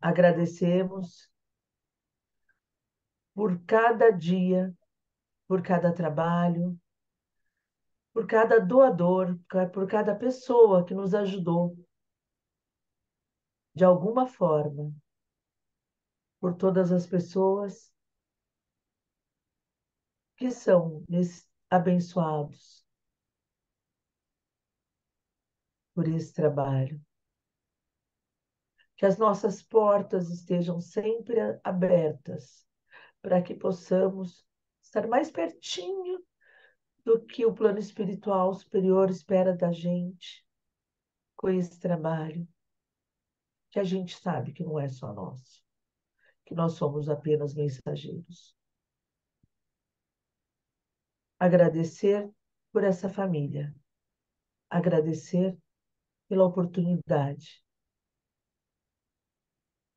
Agradecemos por cada dia, por cada trabalho, por cada doador, por cada pessoa que nos ajudou de alguma forma, por todas as pessoas que são abençoados por esse trabalho. Que as nossas portas estejam sempre abertas para que possamos estar mais pertinho do que o plano espiritual superior espera da gente com esse trabalho, que a gente sabe que não é só nosso, que nós somos apenas mensageiros. Agradecer por essa família, agradecer pela oportunidade,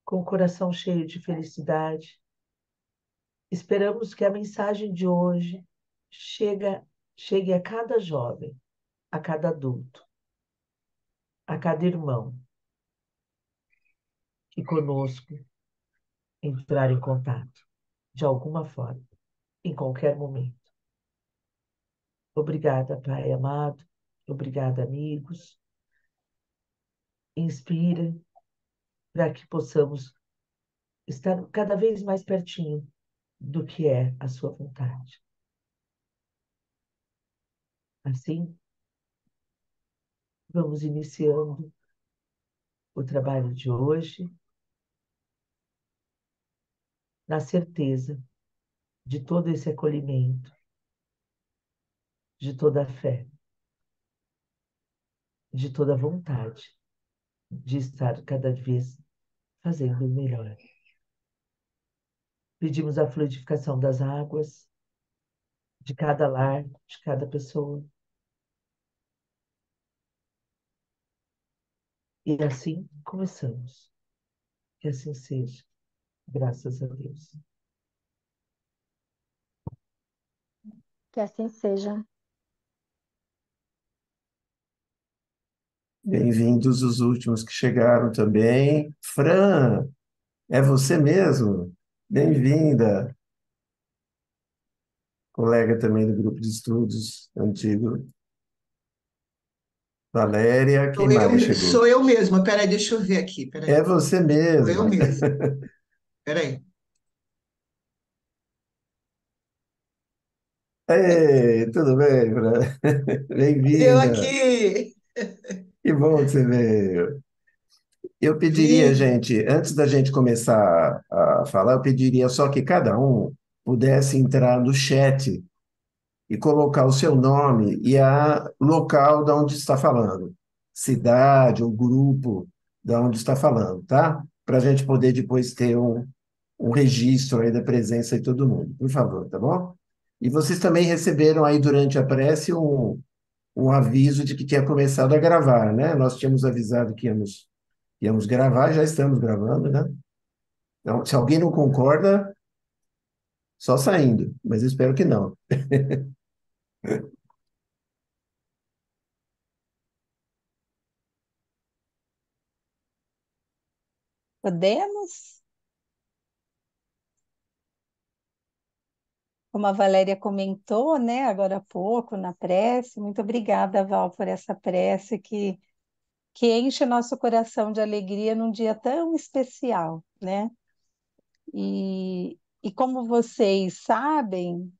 com o coração cheio de felicidade. Esperamos que a mensagem de hoje chegue a cada jovem, a cada adulto, a cada irmão que conosco entrar em contato, de alguma forma, em qualquer momento. Obrigada, Pai amado. Obrigada, amigos. Inspirem para que possamos estar cada vez mais pertinho do que é a sua vontade. Assim, vamos iniciando o trabalho de hoje na certeza de todo esse acolhimento, de toda a fé, de toda a vontade de estar cada vez fazendo o melhor. Pedimos a fluidificação das águas, de cada lar, de cada pessoa. E assim começamos. Que assim seja, graças a Deus. Que assim seja. Bem-vindos os últimos que chegaram também. Fran, é você mesmo? Bem-vinda. Colega também do grupo de estudos antigo. Valéria, quem mais chegou? Sou eu mesma. Peraí, deixa eu ver aqui. É Peraí. você Sou eu mesma. mesma. Peraí. Ei, tudo bem, Fran? Eu Bem-vinda. aqui. Que bom que você veio. Eu pediria, Vim. gente, antes da gente começar a falar, eu pediria só que cada um pudesse entrar no chat e colocar o seu nome e a local de onde está falando, cidade ou grupo de onde está falando, tá? Para a gente poder depois ter um registro aí da presença de todo mundo, por favor, tá bom? E vocês também receberam aí durante a prece um aviso de que tinha começado a gravar, né? Nós tínhamos avisado que íamos gravar, já estamos gravando, né? Então, se alguém não concorda, só saindo, mas eu espero que não. Podemos? Como a Valéria comentou, né, agora há pouco, na prece, muito obrigada, Val, por essa prece que enche nosso coração de alegria num dia tão especial, né? E como vocês sabem,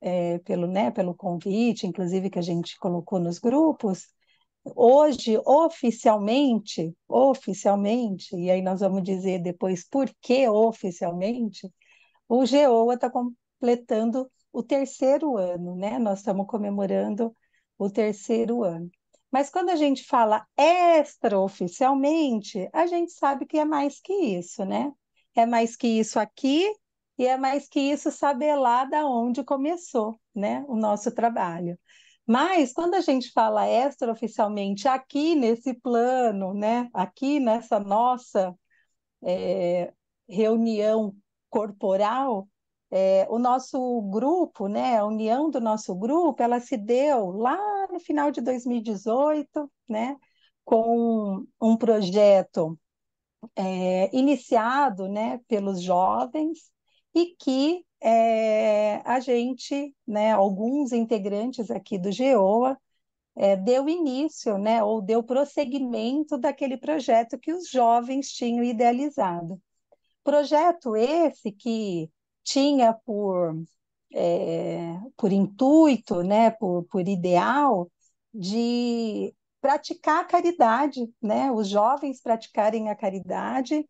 pelo convite, inclusive que a gente colocou nos grupos, hoje, oficialmente, e aí nós vamos dizer depois por que oficialmente, o GEOA está completando o terceiro ano, né? Nós estamos comemorando o terceiro ano. Mas quando a gente fala extraoficialmente, a gente sabe que é mais que isso, né? É mais que isso aqui e é mais que isso saber lá da onde começou, né? O nosso trabalho. Mas quando a gente fala extraoficialmente aqui nesse plano, né? Aqui nessa nossa reunião corporal, o nosso grupo, né, a união do nosso grupo, ela se deu lá no final de 2018, né, com um projeto iniciado, né, pelos jovens e que a gente, né, alguns integrantes aqui do GEOA, deu início, né, ou deu prosseguimento daquele projeto que os jovens tinham idealizado. Projeto esse que tinha por intuito, né, por ideal, de praticar a caridade, né, os jovens praticarem a caridade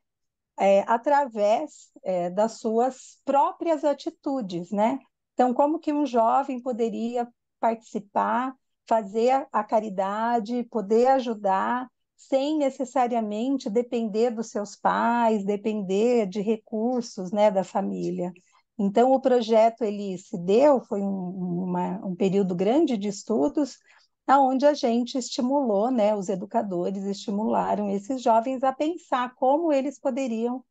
através das suas próprias atitudes, né? Então, como que um jovem poderia participar, fazer a caridade, poder ajudar, sem necessariamente depender dos seus pais, depender de recursos, né, da família. Então, o projeto ele se deu, foi um período grande de estudos, aonde a gente estimulou, né, os educadores estimularam esses jovens a pensar como eles poderiam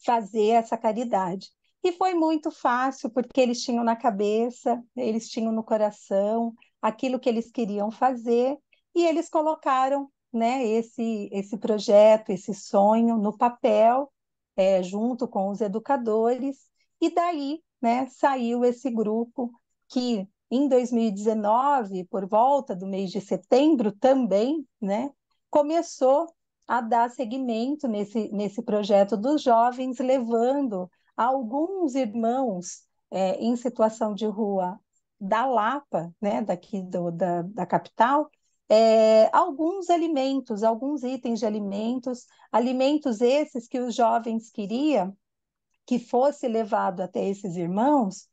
fazer essa caridade. E foi muito fácil, porque eles tinham na cabeça, eles tinham no coração aquilo que eles queriam fazer, e eles colocaram, né, esse projeto, esse sonho no papel, junto com os educadores, e daí, né, saiu esse grupo que, em 2019, por volta do mês de setembro também, né, começou a dar seguimento nesse projeto dos jovens, levando alguns irmãos em situação de rua da Lapa, né, daqui da capital, alguns alimentos, alguns itens de alimentos, alimentos esses que os jovens queriam que fosse levado até esses irmãos,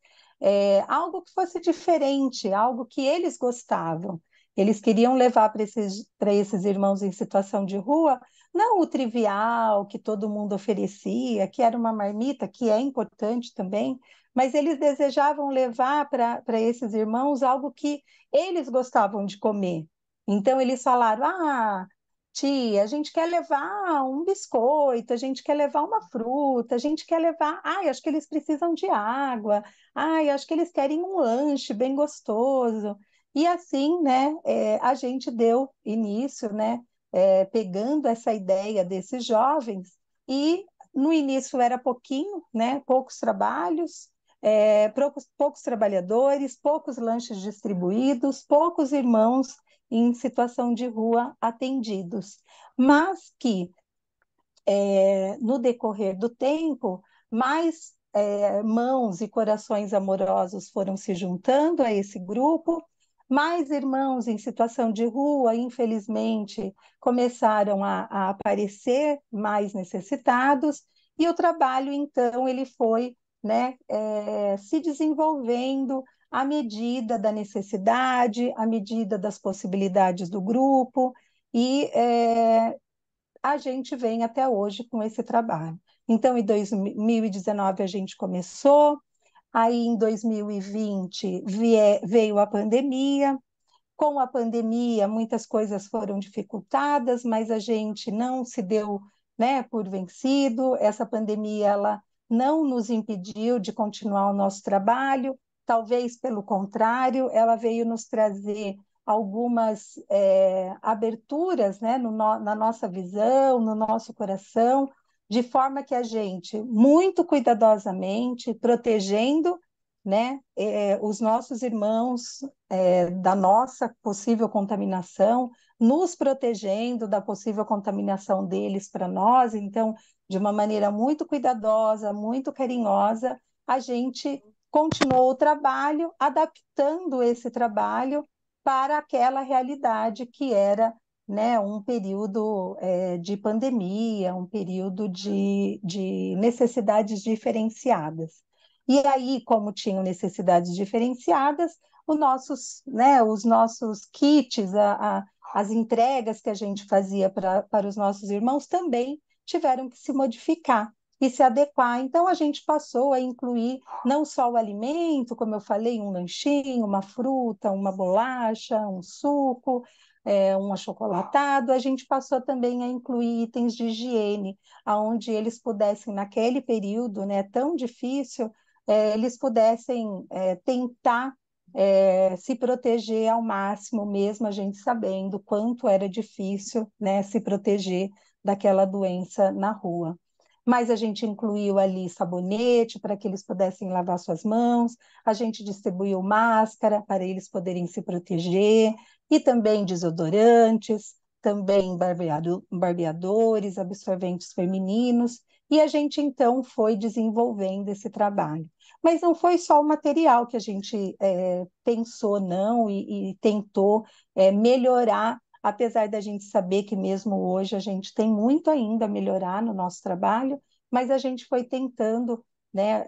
algo que fosse diferente, algo que eles gostavam. Eles queriam levar para esses irmãos em situação de rua, não o trivial que todo mundo oferecia, que era uma marmita, que é importante também, mas eles desejavam levar para esses irmãos algo que eles gostavam de comer. Então, eles falaram: ah, tia, a gente quer levar um biscoito, a gente quer levar uma fruta, a gente quer levar. Ai, acho que eles precisam de água. Ai, acho que eles querem um lanche bem gostoso. E assim, né, a gente deu início, né, pegando essa ideia desses jovens, e no início era pouquinho, né, poucos trabalhos, poucos trabalhadores, poucos lanches distribuídos, poucos irmãos em situação de rua atendidos, mas que no decorrer do tempo, mais mãos e corações amorosos foram se juntando a esse grupo, mais irmãos em situação de rua, infelizmente, começaram a aparecer mais necessitados, e o trabalho, então, ele foi, né, se desenvolvendo à medida da necessidade, à medida das possibilidades do grupo, e a gente vem até hoje com esse trabalho. Então, em 2019 a gente começou, aí em 2020 veio a pandemia. Com a pandemia, muitas coisas foram dificultadas, mas a gente não se deu, né, por vencido. Essa pandemia ela não nos impediu de continuar o nosso trabalho, talvez pelo contrário, ela veio nos trazer algumas aberturas, né, na nossa visão, no nosso coração, de forma que a gente, muito cuidadosamente, protegendo, né, os nossos irmãos da nossa possível contaminação, nos protegendo da possível contaminação deles para nós. Então, de uma maneira muito cuidadosa, muito carinhosa, a gente continuou o trabalho, adaptando esse trabalho para aquela realidade que era, né, um período de pandemia, um período de necessidades diferenciadas. E aí, como tinham necessidades diferenciadas, os nossos kits, as entregas que a gente fazia para os nossos irmãos também tiveram que se modificar e se adequar. Então, a gente passou a incluir não só o alimento, como eu falei, um lanchinho, uma fruta, uma bolacha, um suco, um achocolatado. A gente passou também a incluir itens de higiene, aonde eles pudessem, naquele período, né, tão difícil, eles pudessem tentar se proteger ao máximo, mesmo a gente sabendo quanto era difícil, né, se proteger daquela doença na rua. Mas a gente incluiu ali sabonete para que eles pudessem lavar suas mãos, a gente distribuiu máscara para eles poderem se proteger, e também desodorantes, também barbeadores, absorventes femininos, e a gente então foi desenvolvendo esse trabalho. Mas não foi só o material que a gente pensou, não, e tentou melhorar, apesar da gente saber que mesmo hoje a gente tem muito ainda a melhorar no nosso trabalho, mas a gente foi tentando, né,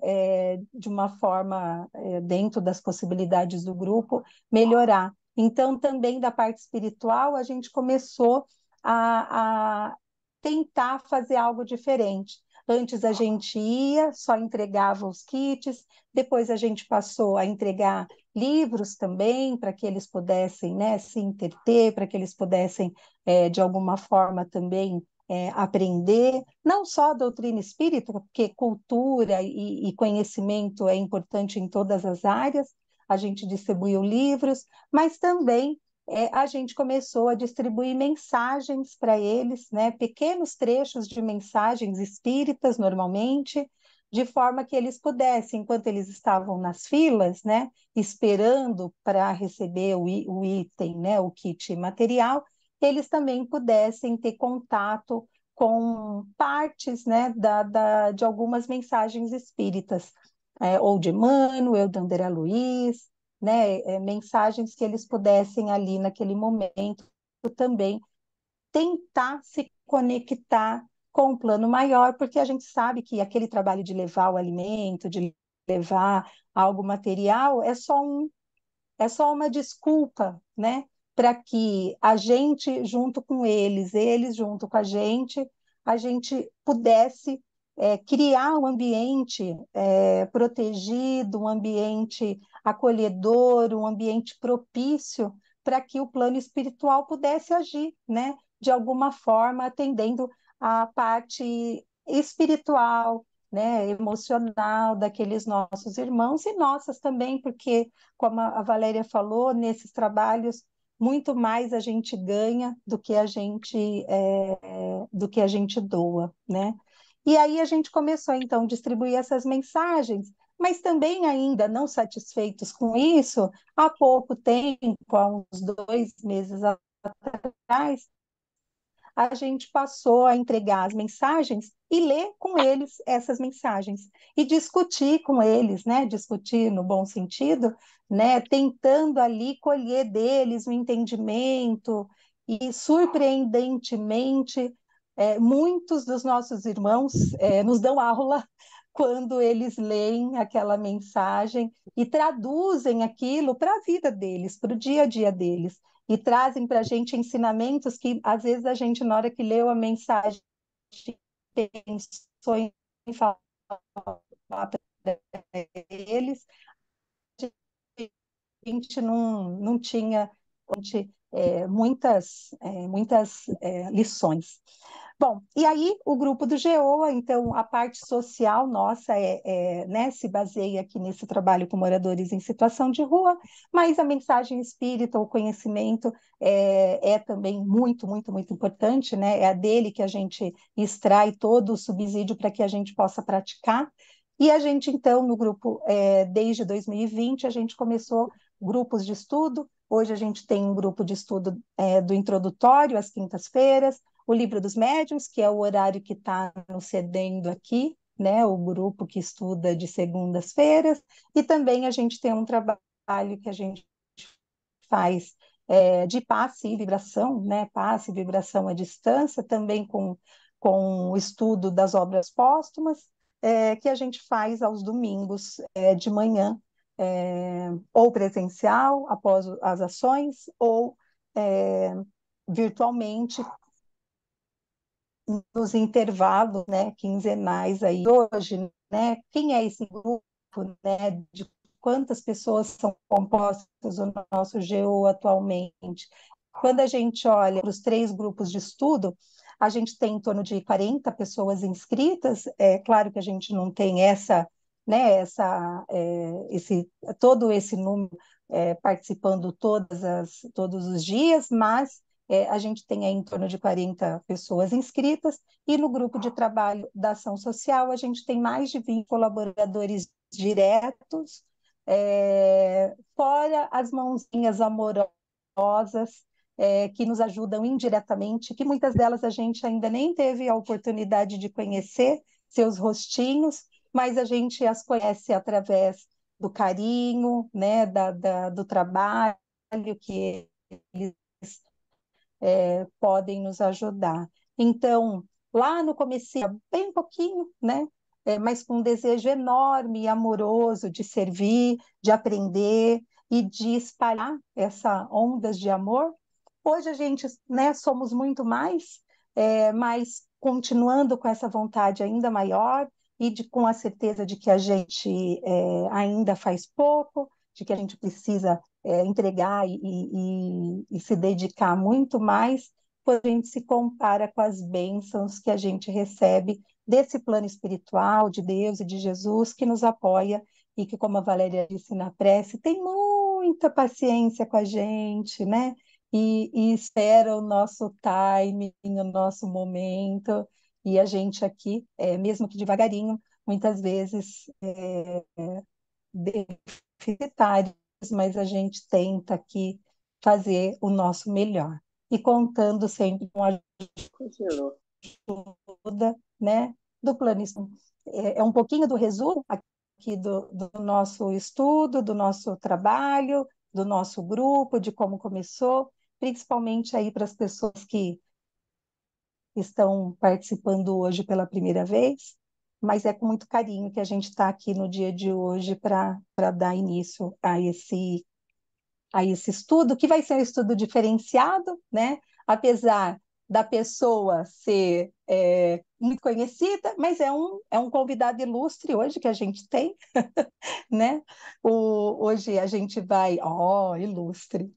de uma forma, dentro das possibilidades do grupo, melhorar. Então, também da parte espiritual, a gente começou a tentar fazer algo diferente. Antes a gente ia, só entregava os kits, depois a gente passou a entregar livros também, para que eles pudessem, né, se entreter, para que eles pudessem, de alguma forma, também aprender, não só a doutrina espírita, porque cultura e conhecimento é importante em todas as áreas, a gente distribuiu livros, mas também a gente começou a distribuir mensagens para eles, né, pequenos trechos de mensagens espíritas, normalmente, de forma que eles pudessem, enquanto eles estavam nas filas, né, esperando para receber o item, né, o kit material, eles também pudessem ter contato com partes, né, de algumas mensagens espíritas, ou de Emmanuel, de André Luiz, né, mensagens que eles pudessem ali naquele momento também tentar se conectar com um plano maior, porque a gente sabe que aquele trabalho de levar o alimento, de levar algo material, é só uma desculpa, né, para que a gente, junto com eles junto com a gente pudesse criar um ambiente protegido, um ambiente acolhedor, um ambiente propício para que o plano espiritual pudesse agir, né, de alguma forma, atendendo a parte espiritual, né, emocional daqueles nossos irmãos e nossas também, porque como a Valéria falou, nesses trabalhos muito mais a gente ganha do que a gente doa, né? E aí a gente começou então a distribuir essas mensagens, mas também ainda não satisfeitos com isso, há pouco tempo, há uns 2 meses atrás, a gente passou a entregar as mensagens e ler com eles essas mensagens e discutir com eles, né? Discutir no bom sentido, né? Tentando ali colher deles o entendimento e surpreendentemente muitos dos nossos irmãos nos dão aula quando eles leem aquela mensagem e traduzem aquilo para a vida deles, para o dia a dia deles e trazem para a gente ensinamentos que, às vezes, a gente, na hora que leu a mensagem, pensou em falar para eles, a gente não tinha muitas lições. Bom, e aí o grupo do GEOA, então a parte social nossa né, se baseia aqui nesse trabalho com moradores em situação de rua, mas a mensagem espírita, o conhecimento também muito, muito, muito importante, né? É a dele que a gente extrai todo o subsídio para que a gente possa praticar. E a gente, então, no grupo, desde 2020, a gente começou grupos de estudo. Hoje a gente tem um grupo de estudo do introdutório, às quintas-feiras, o Livro dos Médiuns, que é o horário que está nos cedendo aqui, né, o grupo que estuda de segundas-feiras, e também a gente tem um trabalho que a gente faz de passe e vibração, né, passe e vibração à distância, também com o estudo das obras póstumas, que a gente faz aos domingos de manhã, ou presencial, após as ações, ou virtualmente, nos intervalos, né, quinzenais aí hoje, né, quem é esse grupo, né, de quantas pessoas são compostas o nosso GEO atualmente. Quando a gente olha para os 3 grupos de estudo, a gente tem em torno de 40 pessoas inscritas, é claro que a gente não tem todo esse número participando todos os dias, mas a gente tem aí em torno de 40 pessoas inscritas, e no grupo de trabalho da ação social a gente tem mais de 20 colaboradores diretos, fora as mãozinhas amorosas que nos ajudam indiretamente, que muitas delas a gente ainda nem teve a oportunidade de conhecer seus rostinhos, mas a gente as conhece através do carinho, né, do trabalho que eles podem nos ajudar. Então, lá no começo, bem pouquinho, né, mas com um desejo enorme e amoroso de servir, de aprender e de espalhar essa ondas de amor. Hoje a gente, né, somos muito mais, mas continuando com essa vontade ainda maior e com a certeza de que a gente ainda faz pouco, de que a gente precisa entregar e se dedicar muito mais, quando a gente se compara com as bênçãos que a gente recebe desse plano espiritual, de Deus e de Jesus, que nos apoia e que, como a Valéria disse na prece, tem muita paciência com a gente, né? E espera o nosso time, o nosso momento, e a gente aqui, mesmo que devagarinho, muitas vezes deficitários, mas a gente tenta aqui fazer o nosso melhor. E contando sempre com a ajuda, né, do planista. É um pouquinho do resumo aqui do nosso estudo, do nosso trabalho, do nosso grupo, de como começou, principalmente aí para as pessoas que estão participando hoje pela primeira vez, mas é com muito carinho que a gente está aqui no dia de hoje para dar início a esse estudo, que vai ser um estudo diferenciado, né? Apesar da pessoa ser muito conhecida, mas é um convidado ilustre hoje que a gente tem, né? Hoje a gente vai, ilustre.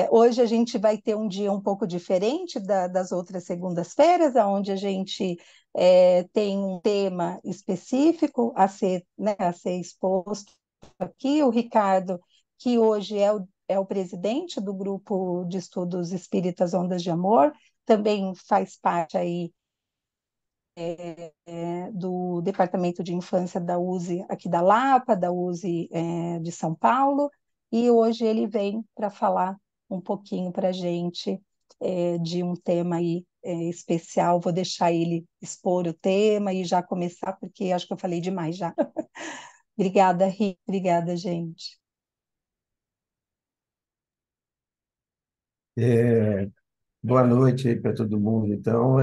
Hoje a gente vai ter um dia um pouco diferente das outras segundas-feiras, onde a gente tem um tema específico né, a ser exposto aqui. O Ricardo, que hoje é o presidente do grupo de estudos espíritas Ondas de Amor, também faz parte aí do Departamento de Infância da USE aqui da Lapa, da USE de São Paulo, e hoje ele vem para falar um pouquinho para a gente de um tema aí especial. Vou deixar ele expor o tema e já começar, porque acho que eu falei demais já. Obrigada, Ri. Obrigada, gente. Boa noite aí para todo mundo. Então,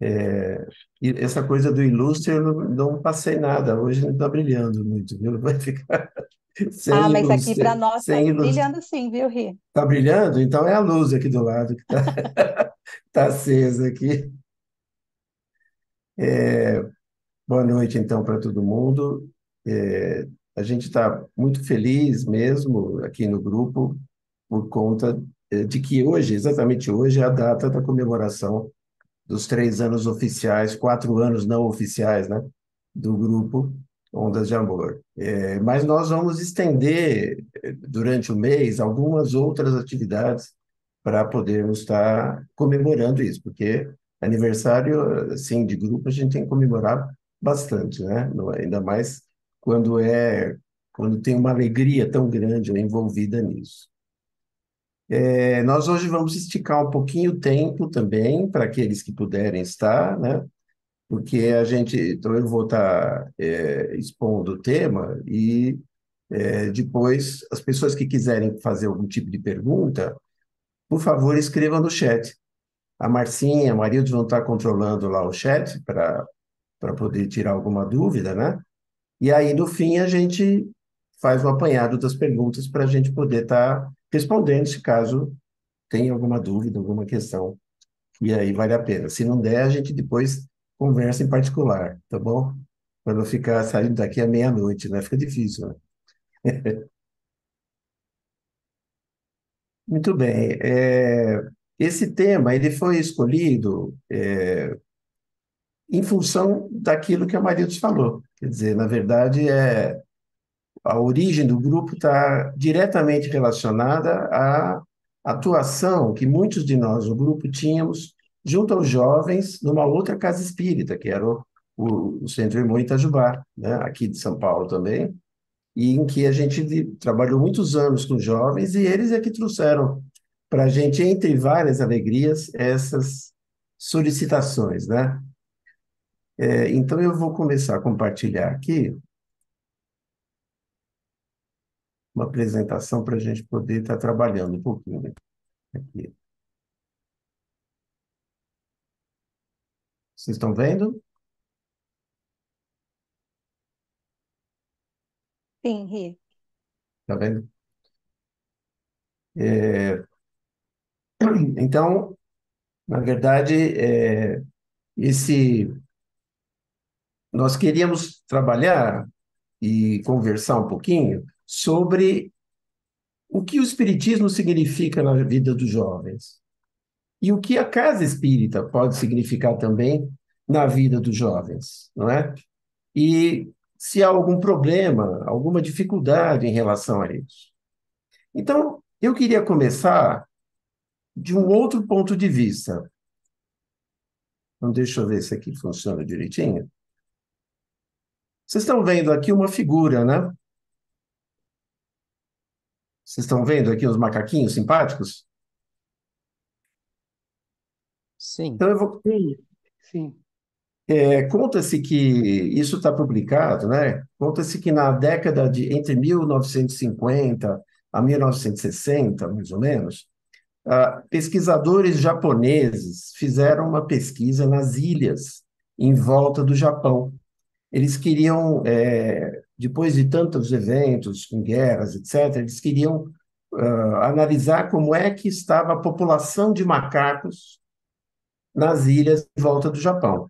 e essa coisa do ilustre eu não passei nada. Hoje não está brilhando muito, viu? Vai ficar Ah, sem mas aqui para ilustre, nós está sem ilustre. brilhando sim, viu, Ri? Está brilhando? Então é a luz aqui do lado que está tá acesa aqui. Boa noite, então, para todo mundo. É, a gente está muito feliz mesmo aqui no grupo por conta de que hoje, exatamente hoje, é a data da comemoração dos 3 anos oficiais, 4 anos não oficiais, né, do grupo Ondas de Amor. Mas nós vamos estender durante o mês algumas outras atividades para podermos estar comemorando isso, porque aniversário, assim, de grupo a gente tem que comemorar bastante, né? Ainda mais quando quando tem uma alegria tão grande envolvida nisso. Nós hoje vamos esticar um pouquinho o tempo também para aqueles que puderem estar, né? Porque então eu vou estar expondo o tema e depois as pessoas que quiserem fazer algum tipo de pergunta, por favor, escrevam no chat. A Marcinha, a Marilde vão estar controlando lá o chat para poder tirar alguma dúvida, né? E aí, no fim, a gente faz um apanhado das perguntas para a gente poder estar respondendo, se caso tenha alguma dúvida, alguma questão. E aí vale a pena. Se não der, a gente depois conversa em particular, tá bom? Para não ficar saindo daqui à meia-noite, né? Fica difícil, né? Muito bem. Esse tema ele foi escolhido em função daquilo que a Marilde falou. Quer dizer, na verdade, a origem do grupo está diretamente relacionada à atuação que muitos de nós, o grupo, tínhamos junto aos jovens numa outra casa espírita, que era o Centro Irmão Itajubá, né, aqui de São Paulo também, e em que a gente trabalhou muitos anos com jovens, e eles é que trouxeram para a gente, entre várias alegrias, essas solicitações, né? Então, eu vou começar a compartilhar aqui uma apresentação para a gente poder estar trabalhando um pouquinho aqui. Vocês estão vendo? Sim, Ri. Está vendo? Então, na verdade, esse nós queríamos trabalhar e conversar um pouquinho sobre o que o espiritismo significa na vida dos jovens e o que a casa espírita pode significar também na vida dos jovens, não é? E se há algum problema, alguma dificuldade em relação a isso. Então, eu queria começar de um outro ponto de vista. Então, deixa eu ver se aqui funciona direitinho. Vocês estão vendo aqui uma figura, né? Vocês estão vendo aqui os macaquinhos simpáticos? Sim. Então, eu vou. Sim, sim. Conta-se que isso está publicado, né? Conta-se que na década de entre 1950 a 1960, mais ou menos, pesquisadores japoneses fizeram uma pesquisa nas ilhas em volta do Japão. Eles queriam, depois de tantos eventos, com guerras, etc., eles queriam analisar como é que estava a população de macacos nas ilhas em volta do Japão.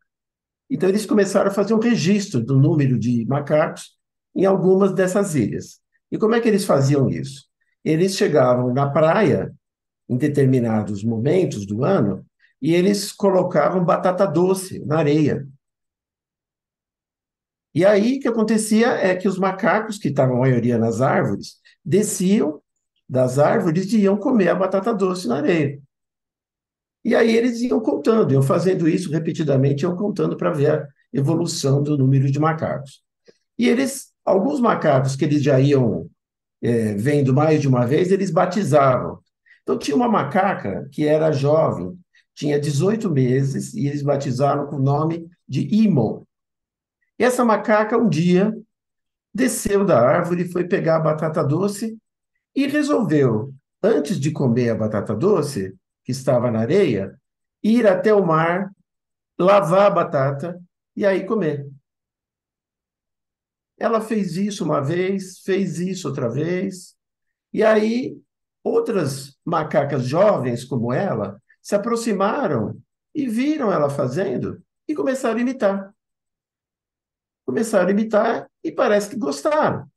Então, eles começaram a fazer um registro do número de macacos em algumas dessas ilhas. E como é que eles faziam isso? Eles chegavam na praia, em determinados momentos do ano, e eles colocavam batata doce na areia. E aí, o que acontecia é que os macacos, que estavam a maioria nas árvores, desciam das árvores e iam comer a batata doce na areia. E aí eles iam contando, iam fazendo isso repetidamente, iam contando para ver a evolução do número de macacos. E alguns macacos que eles já iam vendo mais de uma vez, eles batizavam. Então tinha uma macaca que era jovem, tinha 18 meses, e eles batizaram com o nome de Imo. E essa macaca, um dia, desceu da árvore, foi pegar a batata doce e resolveu, antes de comer a batata doce, que estava na areia, ir até o mar, lavar a batata e aí comer. Ela fez isso uma vez, fez isso outra vez, e aí outras macacas jovens como ela se aproximaram e viram ela fazendo e começaram a imitar. Começaram a imitar e parece que gostaram.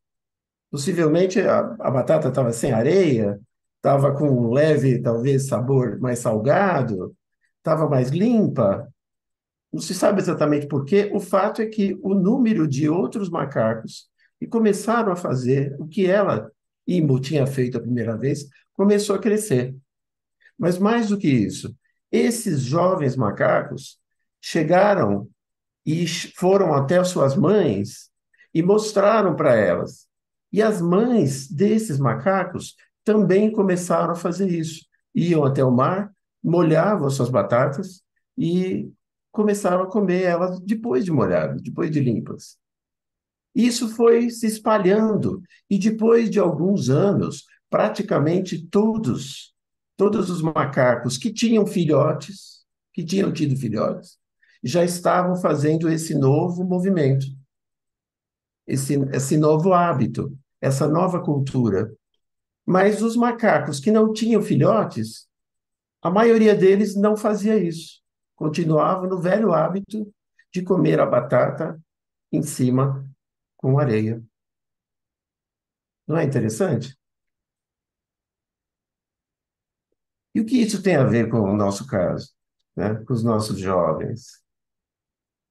Possivelmente a batata estava sem areia, estava com um leve, talvez, sabor mais salgado, estava mais limpa. Não se sabe exatamente por quê. O fato é que o número de outros macacos que começaram a fazer o que ela, Imo, tinha feito a primeira vez, começou a crescer. Mas mais do que isso, esses jovens macacos chegaram e foram até as suas mães e mostraram para elas. E as mães desses macacos também começaram a fazer isso. Iam até o mar, molhavam suas batatas e começaram a comer elas depois de molhadas, depois de limpas. Isso foi se espalhando e depois de alguns anos, praticamente todos os macacos que tinham filhotes, que tinham tido filhotes, já estavam fazendo esse novo movimento, esse novo hábito, essa nova cultura. Mas os macacos que não tinham filhotes, a maioria deles não fazia isso. Continuavam no velho hábito de comer a batata em cima com areia. Não é interessante? E o que isso tem a ver com o nosso caso, né? Com os nossos jovens?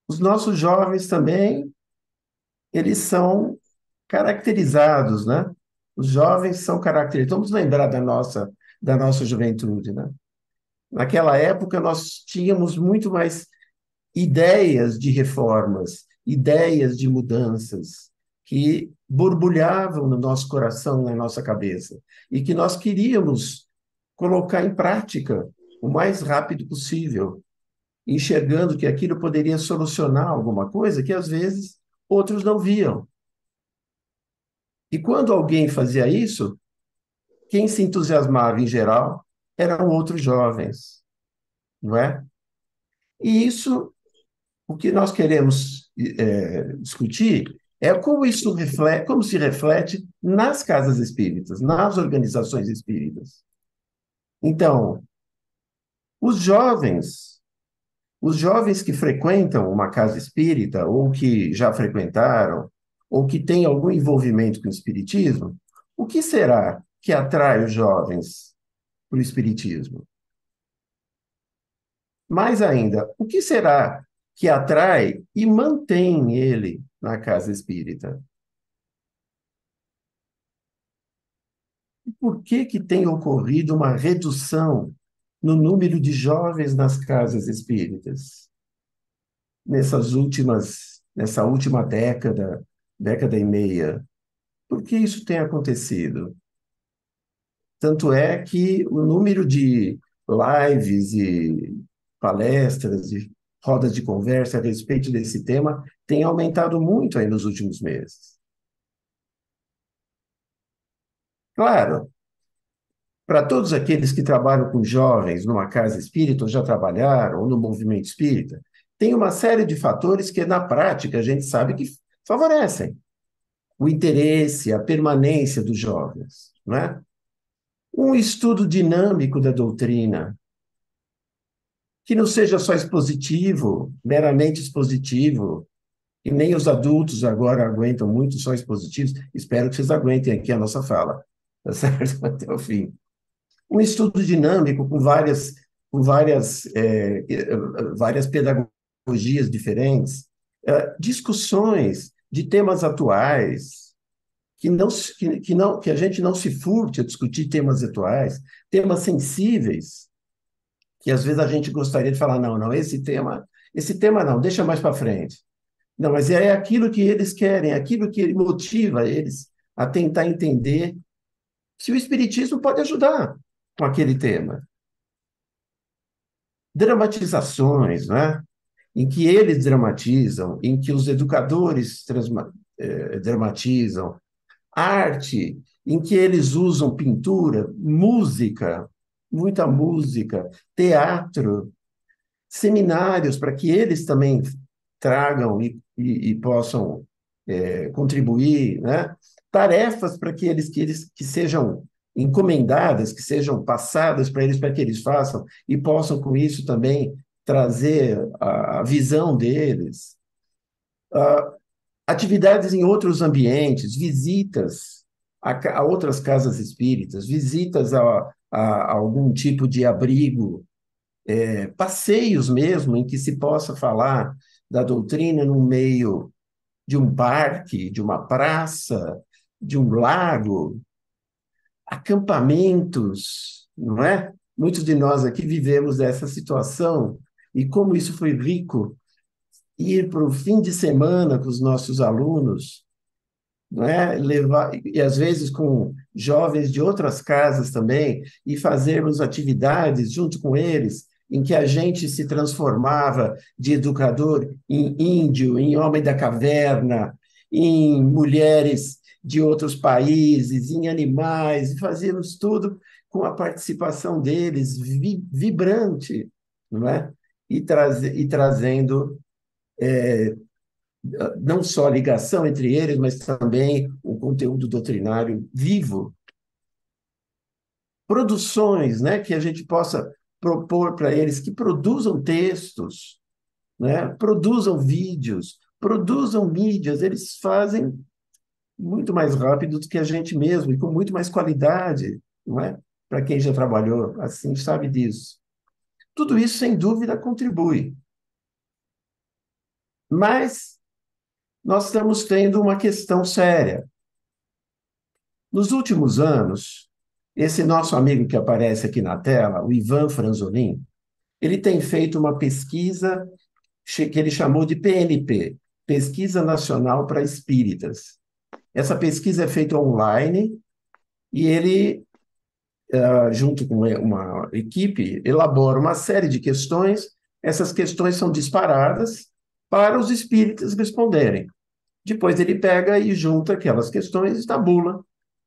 Os nossos jovens também, eles são caracterizados, né? Os jovens são caracterizados. Vamos lembrar da nossa juventude, né? Naquela época, nós tínhamos muito mais ideias de reformas, ideias de mudanças que borbulhavam no nosso coração, na nossa cabeça, e que nós queríamos colocar em prática o mais rápido possível, enxergando que aquilo poderia solucionar alguma coisa que às vezes outros não viam. E quando alguém fazia isso, quem se entusiasmava em geral eram outros jovens, não é? E isso, o que nós queremos discutir é como isso reflete, como se reflete nas casas espíritas, nas organizações espíritas. Então, os jovens, os jovens que frequentam uma casa espírita, ou que já frequentaram, ou que têm algum envolvimento com o espiritismo, o que será que atrai os jovens para o espiritismo? Mais ainda, o que será que atrai e mantém ele na casa espírita? Por que que tem ocorrido uma redução no número de jovens nas casas espíritas nessa última década, década e meia? Por que isso tem acontecido? Tanto é que o número de lives e palestras e rodas de conversa a respeito desse tema tem aumentado muito aí nos últimos meses. Claro, para todos aqueles que trabalham com jovens numa casa espírita, ou já trabalharam, ou no movimento espírita, tem uma série de fatores que, na prática, a gente sabe que favorecem o interesse, a permanência dos jovens, não é? Um estudo dinâmico da doutrina, que não seja só expositivo, meramente expositivo, e nem os adultos agora aguentam muito só expositivos. Espero que vocês aguentem aqui a nossa fala, tá certo? Até o fim. Um estudo dinâmico várias pedagogias diferentes, discussões de temas atuais, que a gente não se furte a discutir temas atuais, temas sensíveis, que às vezes a gente gostaria de falar, não, esse tema não, deixa mais para frente. Não, mas é aquilo que eles querem, aquilo que motiva eles a tentar entender se o espiritismo pode ajudar com aquele tema. Dramatizações, né? Em que eles dramatizam, em que os educadores dramatizam, arte, em que eles usam pintura, música, muita música, teatro, seminários para que eles também tragam e possam contribuir, né? Tarefas para que eles que sejam encomendadas, que sejam passadas para que eles façam e possam com isso também trazer a visão deles. Atividades em outros ambientes, visitas a outras casas espíritas, visitas a algum tipo de abrigo, passeios mesmo, em que se possa falar da doutrina no meio de um parque, de uma praça, de um lago, acampamentos, não é? Muitos de nós aqui vivemos essa situação, e como isso foi rico, ir para o fim de semana com os nossos alunos, não é? E às vezes com jovens de outras casas também, e fazermos atividades junto com eles, em que a gente se transformava de educador em índio, em homem da caverna, em mulheres de outros países, em animais, e fazíamos tudo com a participação deles, vibrante, não é? E trazendo não só a ligação entre eles, mas também o conteúdo doutrinário vivo. Produções, né, que a gente possa propor para eles que produzam textos, né, produzam vídeos, produzam mídias, eles fazem muito mais rápido do que a gente mesmo e com muito mais qualidade, não é? Para quem já trabalhou assim, sabe disso. Tudo isso, sem dúvida, contribui. Mas nós estamos tendo uma questão séria, Nos últimos anos, esse nosso amigo que aparece aqui na tela, o Ivan Franzolin, ele tem feito uma pesquisa que ele chamou de PNP, Pesquisa Nacional para Espíritas. Essa pesquisa é feita online e ele, junto com uma equipe, elabora uma série de questões. Essas questões são disparadas para os espíritas responderem. Depois ele pega e junta aquelas questões e tabula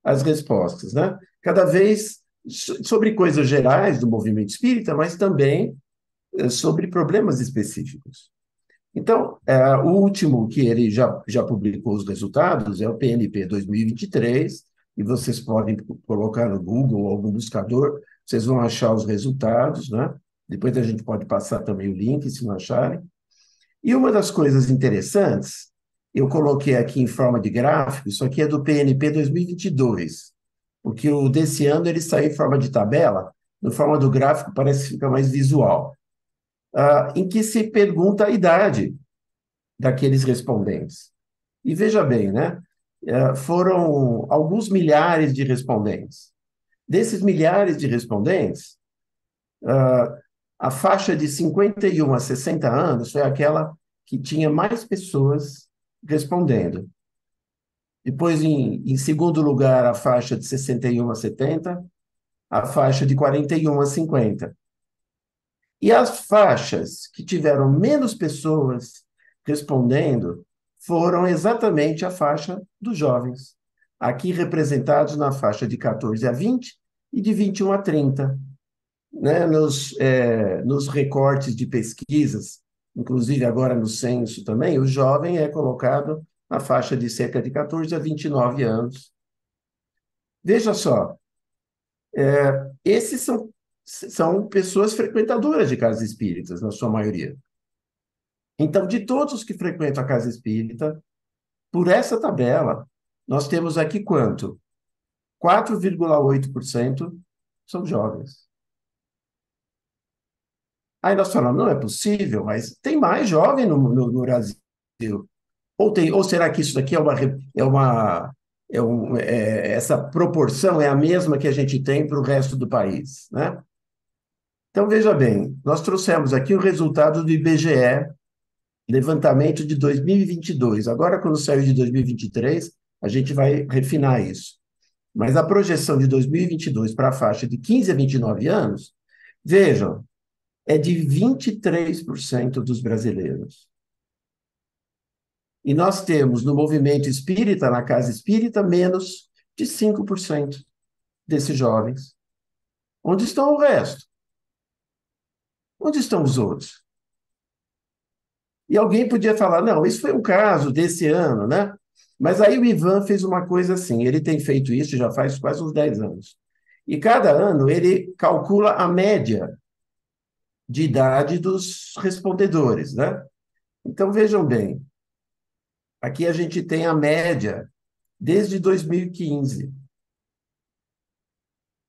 as respostas, né? Cada vez sobre coisas gerais do movimento espírita, mas também sobre problemas específicos. Então, o último que ele já publicou os resultados é o PNP 2023, e vocês podem colocar no Google ou algum buscador, vocês vão achar os resultados, né? Depois a gente pode passar também o link, se não acharem. E uma das coisas interessantes, eu coloquei aqui em forma de gráfico, isso aqui é do PNP 2022, porque o desse ano ele saiu em forma de tabela, na forma do gráfico parece que fica mais visual, em que se pergunta a idade daqueles respondentes. E veja bem, né? Foram alguns milhares de respondentes. Desses milhares de respondentes, a faixa de 51 a 60 anos foi aquela que tinha mais pessoas respondendo. Depois, em segundo lugar, a faixa de 61 a 70, a faixa de 41 a 50. E as faixas que tiveram menos pessoas respondendo foram exatamente a faixa dos jovens, aqui representados na faixa de 14 a 20 e de 21 a 30. Né? Nos recortes de pesquisas, inclusive agora no censo também, o jovem é colocado na faixa de cerca de 14 a 29 anos. Veja só, esses são pessoas frequentadoras de casas espíritas, na sua maioria. Então, de todos os que frequentam a casa espírita, por essa tabela, nós temos aqui quanto? 4,8% são jovens. Aí nós falamos, não é possível, mas tem mais jovem no Brasil. Ou será que isso daqui essa proporção é a mesma que a gente tem para o resto do país, né? Então, veja bem, nós trouxemos aqui o resultado do IBGE, levantamento de 2022. Agora, quando saiu de 2023, a gente vai refinar isso. Mas a projeção de 2022 para a faixa de 15 a 29 anos, vejam, é de 23% dos brasileiros. E nós temos no movimento espírita, na casa espírita, menos de 5% desses jovens. Onde estão o resto? Onde estão os outros? E alguém podia falar, não, isso foi um caso desse ano, né? Mas aí o Ivan fez uma coisa assim, ele tem feito isso já faz quase uns 10 anos. E cada ano ele calcula a média de idade dos respondedores, né? Então, vejam bem, aqui a gente tem a média desde 2015.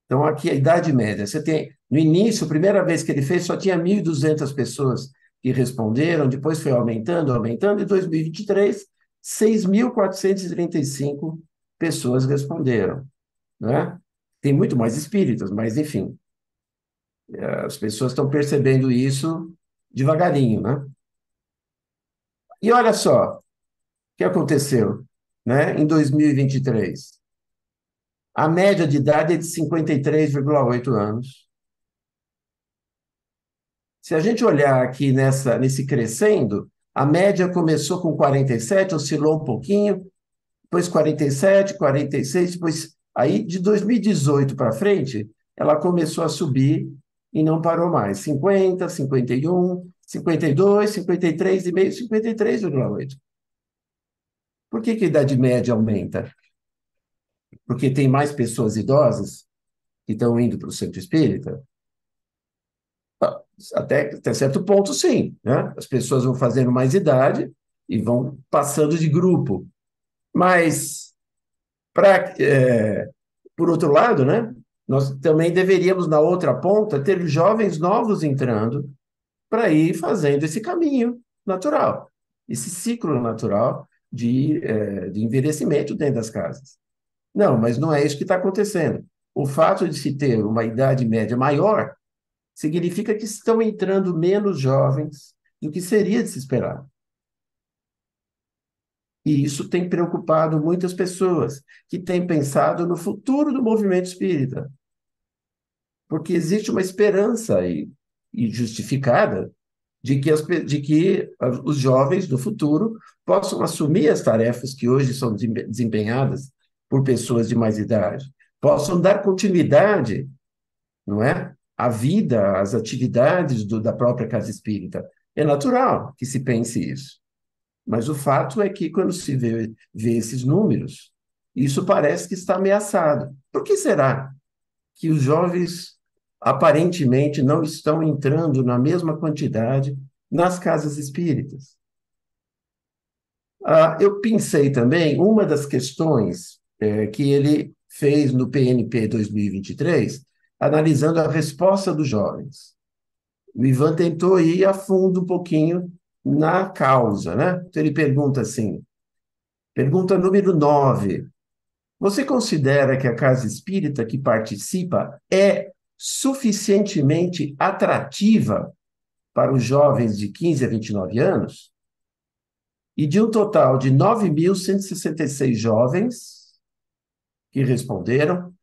Então, aqui a idade média. Você tem, no início, a primeira vez que ele fez, só tinha 1.200 pessoas que responderam, depois foi aumentando, aumentando, e em 2023, 6.435 pessoas responderam, né? Tem muito mais espíritas, mas, enfim, as pessoas estão percebendo isso devagarinho, né? E olha só o que aconteceu, né, em 2023. A média de idade é de 53,8 anos. Se a gente olhar aqui nesse crescendo, a média começou com 47, oscilou um pouquinho, depois 47, 46, depois, aí de 2018 para frente, ela começou a subir e não parou mais. 50, 51, 52, 53,5, 53,8. Por que a idade média aumenta? Porque tem mais pessoas idosas que estão indo para o centro espírita? Até certo ponto, sim, né? As pessoas vão fazendo mais idade e vão passando de grupo. Mas, por outro lado, né, nós também deveríamos, na outra ponta, ter jovens novos entrando para ir fazendo esse caminho natural, esse ciclo natural de envelhecimento dentro das casas. Não, mas não é isso que está acontecendo. O fato de se ter uma idade média maior significa que estão entrando menos jovens do que seria de se esperar. E isso tem preocupado muitas pessoas que têm pensado no futuro do movimento espírita, porque existe uma esperança e justificada de que os jovens do futuro possam assumir as tarefas que hoje são desempenhadas por pessoas de mais idade, possam dar continuidade, não é, à vida, às atividades da própria casa espírita. É natural que se pense isso. Mas o fato é que, quando se vê esses números, isso parece que está ameaçado. Por que será que os jovens aparentemente não estão entrando na mesma quantidade nas casas espíritas? Eu pensei também, uma das questões que ele fez no PNP 2023, analisando a resposta dos jovens. O Ivan tentou ir a fundo um pouquinho na causa, né? Então ele pergunta assim, pergunta número 9: você considera que a casa espírita que participa é suficientemente atrativa para os jovens de 15 a 29 anos? E de um total de 9.166 jovens que responderam,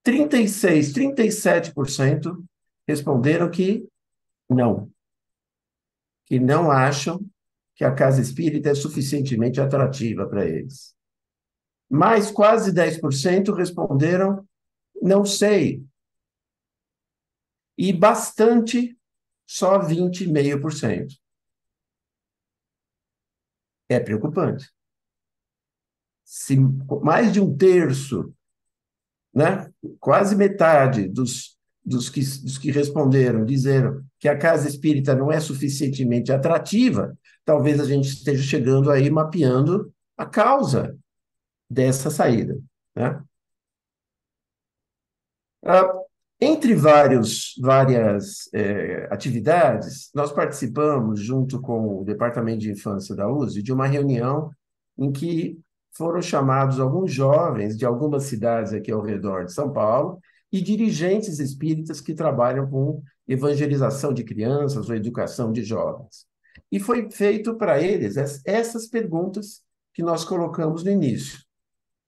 37% responderam que não acham que a casa espírita é suficientemente atrativa para eles. Mas quase 10% responderam não sei. E bastante, só 20,5%. É preocupante. Se mais de um terço, né, quase metade dos que responderam disseram que a casa espírita não é suficientemente atrativa, talvez a gente esteja chegando aí mapeando a causa dessa saída, né? Ah, entre várias atividades, nós participamos, junto com o Departamento de Infância da USE, de uma reunião em que foram chamados alguns jovens de algumas cidades aqui ao redor de São Paulo e dirigentes espíritas que trabalham com evangelização de crianças ou educação de jovens. E foi feito para eles essas perguntas que nós colocamos no início.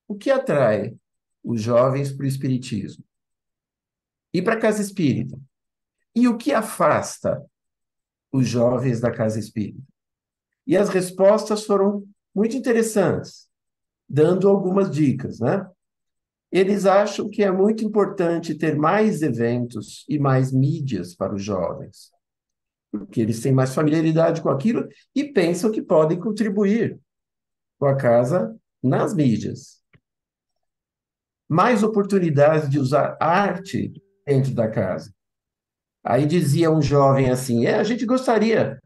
O que atrai os jovens para o espiritismo? E para a casa espírita? E o que afasta os jovens da casa espírita? E as respostas foram muito interessantes, dando algumas dicas, né? Eles acham que é muito importante ter mais eventos e mais mídias para os jovens, porque eles têm mais familiaridade com aquilo e pensam que podem contribuir com a casa nas mídias. Mais oportunidades de usar arte dentro da casa. Aí dizia um jovem assim, a gente gostaria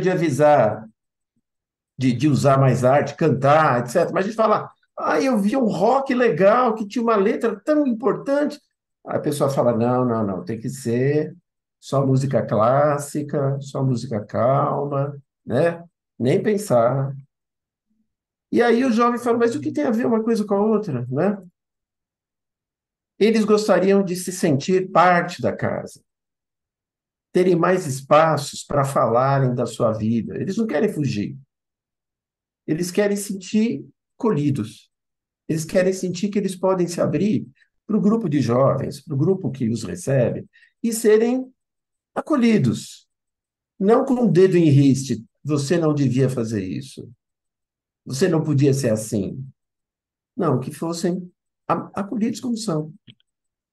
de avisar, de usar mais arte, cantar, etc. Mas a gente fala, eu vi um rock legal, que tinha uma letra tão importante. Aí a pessoa fala, não, não, não, tem que ser só música clássica, só música calma, né? Nem pensar. E aí o jovem fala, mas o que tem a ver uma coisa com a outra, né? Eles gostariam de se sentir parte da casa, terem mais espaços para falarem da sua vida. Eles não querem fugir. Eles querem sentir colhidos. Eles querem sentir que eles podem se abrir para o grupo de jovens, para o grupo que os recebe, e serem acolhidos. Não com o dedo em riste, você não devia fazer isso. Você não podia ser assim. Não, que fossem acolhidos como são.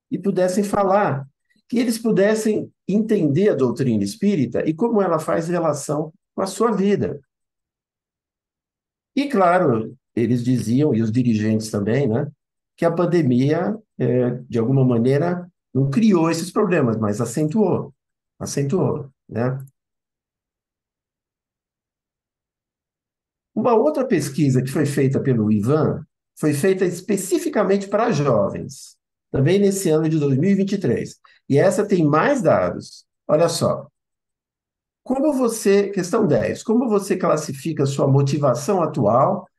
E pudessem falar, que eles pudessem entender a doutrina espírita e como ela faz relação com a sua vida. E, claro, eles diziam, e os dirigentes também, né, que a pandemia, de alguma maneira, não criou esses problemas, mas acentuou, né? Uma outra pesquisa que foi feita pelo Ivan foi feita especificamente para jovens, também nesse ano de 2023. E essa tem mais dados. Olha só. Questão 10, como você classifica sua motivação atual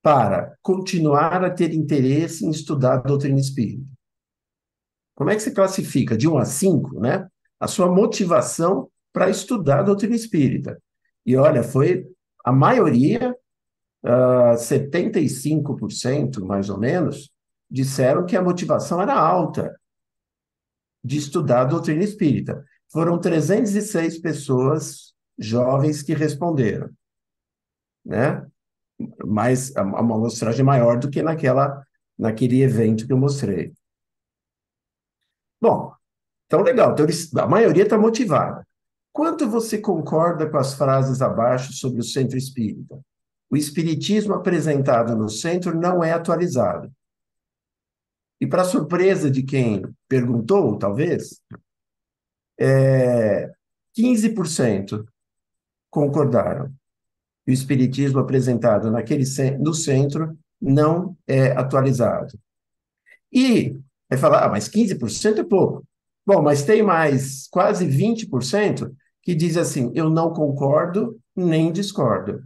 para continuar a ter interesse em estudar a doutrina espírita? Como é que você classifica de 1 a 5, né? A sua motivação para estudar a doutrina espírita. E olha, foi a maioria, 75% mais ou menos, disseram que a motivação era alta de estudar a doutrina espírita. Foram 306 pessoas jovens que responderam, né? Mas uma amostragem maior do que naquele evento que eu mostrei. Bom, então legal, então a maioria está motivada. Quanto você concorda com as frases abaixo sobre o centro espírita? O espiritismo apresentado no centro não é atualizado. E para surpresa de quem perguntou, talvez, 15% concordaram. O espiritismo apresentado no centro não é atualizado. E vai falar, mas 15% é pouco. Bom, mas tem mais quase 20% que diz assim, eu não concordo nem discordo.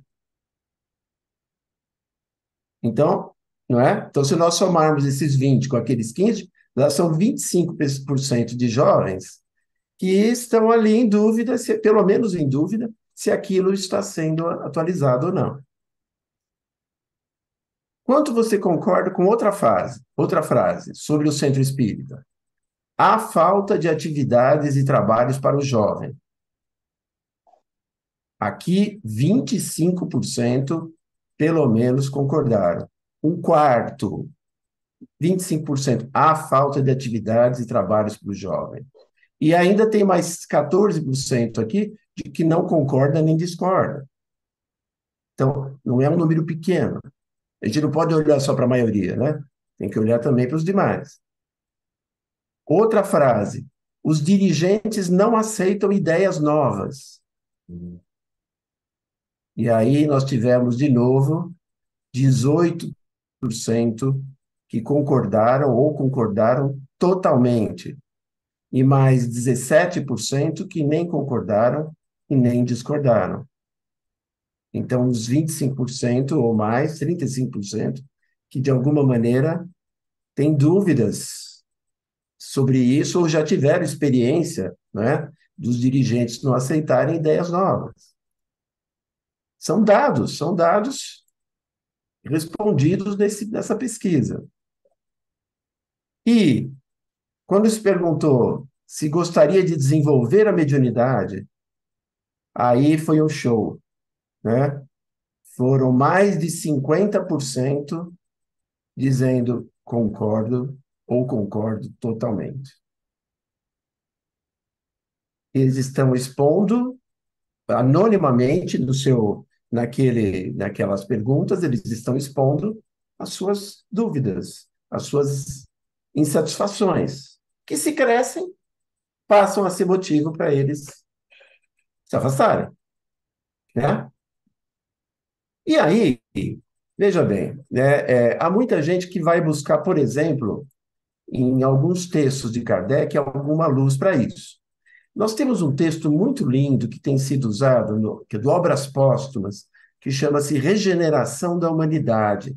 Então, não é? Então, se nós somarmos esses 20 com aqueles 15, nós são 25% de jovens que estão ali em dúvida, pelo menos em dúvida, se aquilo está sendo atualizado ou não. Quanto você concorda com outra frase sobre o centro espírita? Há falta de atividades e trabalhos para o jovem. Aqui, 25% pelo menos concordaram. Um quarto, 25%, há falta de atividades e trabalhos para o jovem. E ainda tem mais 14% aqui de que não concorda nem discorda. Então, não é um número pequeno. A gente não pode olhar só para a maioria, né? Tem que olhar também para os demais. Outra frase. Os dirigentes não aceitam ideias novas. E aí nós tivemos, de novo, 18% que concordaram ou concordaram totalmente. E mais 17% que nem concordaram e nem discordaram. Então, uns 25% ou mais, 35%, que de alguma maneira têm dúvidas sobre isso ou já tiveram experiência, né, dos dirigentes não aceitarem ideias novas. São dados respondidos nessa pesquisa. E, quando se perguntou se gostaria de desenvolver a mediunidade, aí foi um show, né? Foram mais de 50% dizendo concordo ou concordo totalmente. Eles estão expondo anonimamente naquelas perguntas, eles estão expondo as suas dúvidas, as suas insatisfações, que se crescem, passam a ser motivo para eles se afastarem, né? E aí, veja bem, né, há muita gente que vai buscar, por exemplo, em alguns textos de Kardec, alguma luz para isso. Nós temos um texto muito lindo que tem sido usado, que é do Obras Póstumas, que chama-se Regeneração da Humanidade.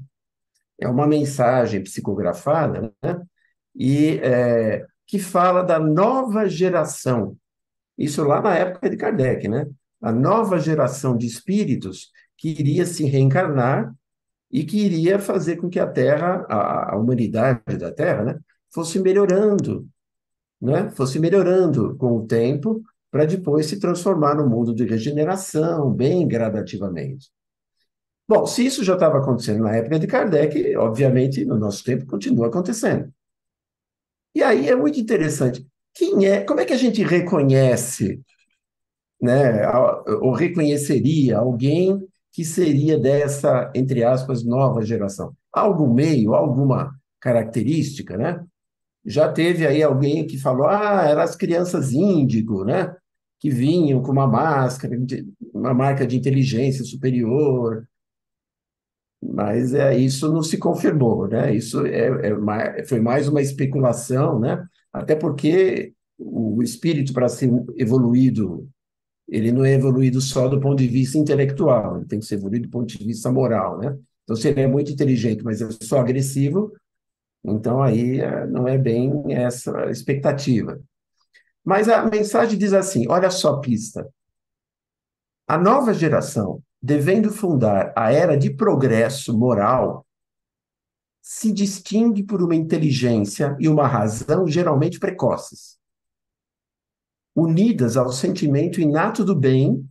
É uma mensagem psicografada, né? E que fala da nova geração. Isso lá na época de Kardec, né? A nova geração de espíritos que iria se reencarnar e que iria fazer com que a Terra, a humanidade da Terra, né, fosse melhorando, né? Fosse melhorando com o tempo, para depois se transformar no mundo de regeneração, bem gradativamente. Bom, se isso já estava acontecendo na época de Kardec, obviamente, no nosso tempo, continua acontecendo. E aí é muito interessante. Como é que a gente reconhece, né, ou reconheceria alguém que seria dessa, entre aspas, nova geração? Algum meio, alguma característica, né? Já teve aí alguém que falou, eram as crianças índigo, né? Que vinham com uma máscara, uma marca de inteligência superior, mas isso não se confirmou, né? Isso foi mais uma especulação, né? Até porque o espírito, para ser evoluído, ele não é evoluído só do ponto de vista intelectual, ele tem que ser evoluído do ponto de vista moral, né? Então, se ele é muito inteligente, mas é só agressivo, então aí não é bem essa a expectativa. Mas a mensagem diz assim: olha só a pista. A nova geração, devendo fundar a era de progresso moral, se distingue por uma inteligência e uma razão geralmente precoces, unidas ao sentimento inato do bem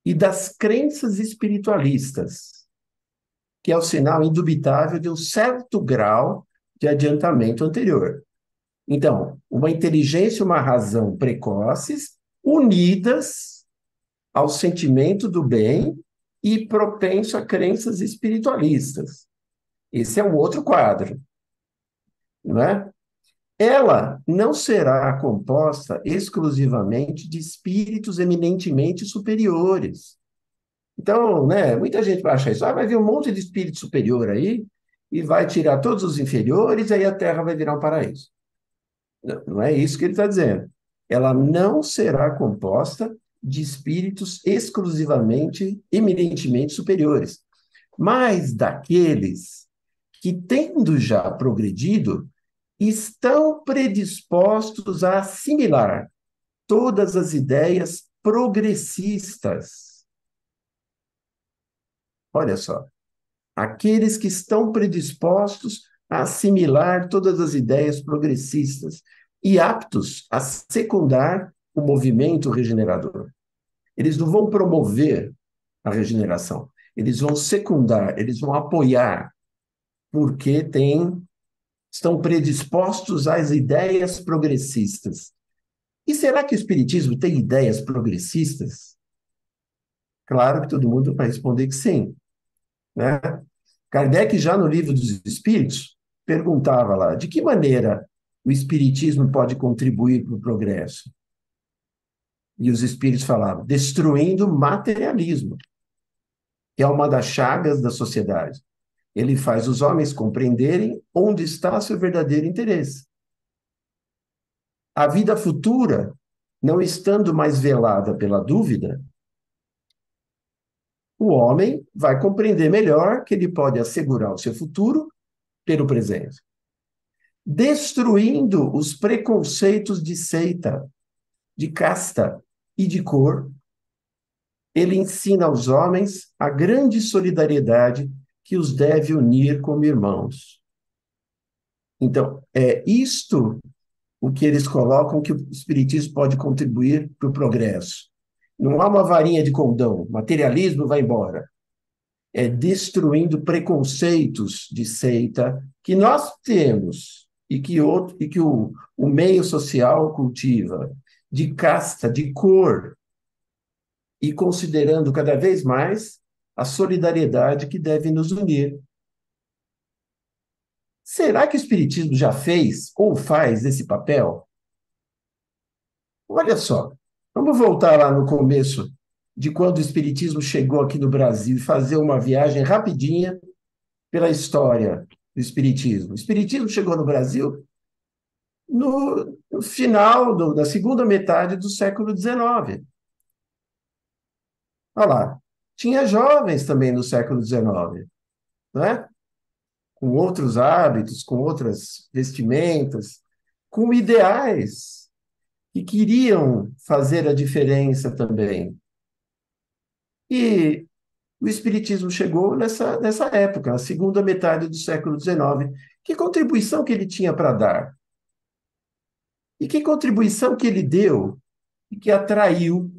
e das crenças espiritualistas, que é o sinal indubitável de um certo grau de adiantamento anterior. Então, uma inteligência e uma razão precoces, unidas ao sentimento do bem e propenso a crenças espiritualistas. Esse é um outro quadro, não é? Ela não será composta exclusivamente de espíritos eminentemente superiores. Então, né, muita gente vai achar isso, vai vir um monte de espírito superior aí e vai tirar todos os inferiores, e aí a Terra vai virar um paraíso. Não, não é isso que ele está dizendo. Ela não será composta de espíritos exclusivamente, eminentemente superiores, mas daqueles que, tendo já progredido, estão predispostos a assimilar todas as ideias progressistas. Olha só, aqueles que estão predispostos a assimilar todas as ideias progressistas e aptos a secundar o movimento regenerador. Eles não vão promover a regeneração, eles vão secundar, eles vão apoiar, porque estão predispostos às ideias progressistas. E será que o Espiritismo tem ideias progressistas? Claro que todo mundo vai responder que sim, né? Kardec, já no Livro dos Espíritos, perguntava lá, de que maneira o Espiritismo pode contribuir para o progresso? E os Espíritos falavam, destruindo o materialismo, que é uma das chagas da sociedade. Ele faz os homens compreenderem onde está seu verdadeiro interesse. A vida futura, não estando mais velada pela dúvida, o homem vai compreender melhor que ele pode assegurar o seu futuro pelo presente, destruindo os preconceitos de seita, de casta e de cor. Ele ensina aos homens a grande solidariedade que os deve unir como irmãos. Então, é isto o que eles colocam que o Espiritismo pode contribuir para o progresso. Não há uma varinha de condão, materialismo vai embora. É destruindo preconceitos de seita que nós temos e que o meio social cultiva, de casta, de cor, e considerando cada vez mais a solidariedade que deve nos unir. Será que o Espiritismo já fez ou faz esse papel? Olha só, vamos voltar lá no começo de quando o Espiritismo chegou aqui no Brasil e fazer uma viagem rapidinha pela história do Espiritismo. O Espiritismo chegou no Brasil no final da segunda metade do século XIX. Olha lá, tinha jovens também no século XIX, né? Com outros hábitos, com outras vestimentas, com ideais que queriam fazer a diferença também. E o Espiritismo chegou nessa época, na segunda metade do século XIX. Que contribuição que ele tinha para dar? E que contribuição que ele deu e que atraiu,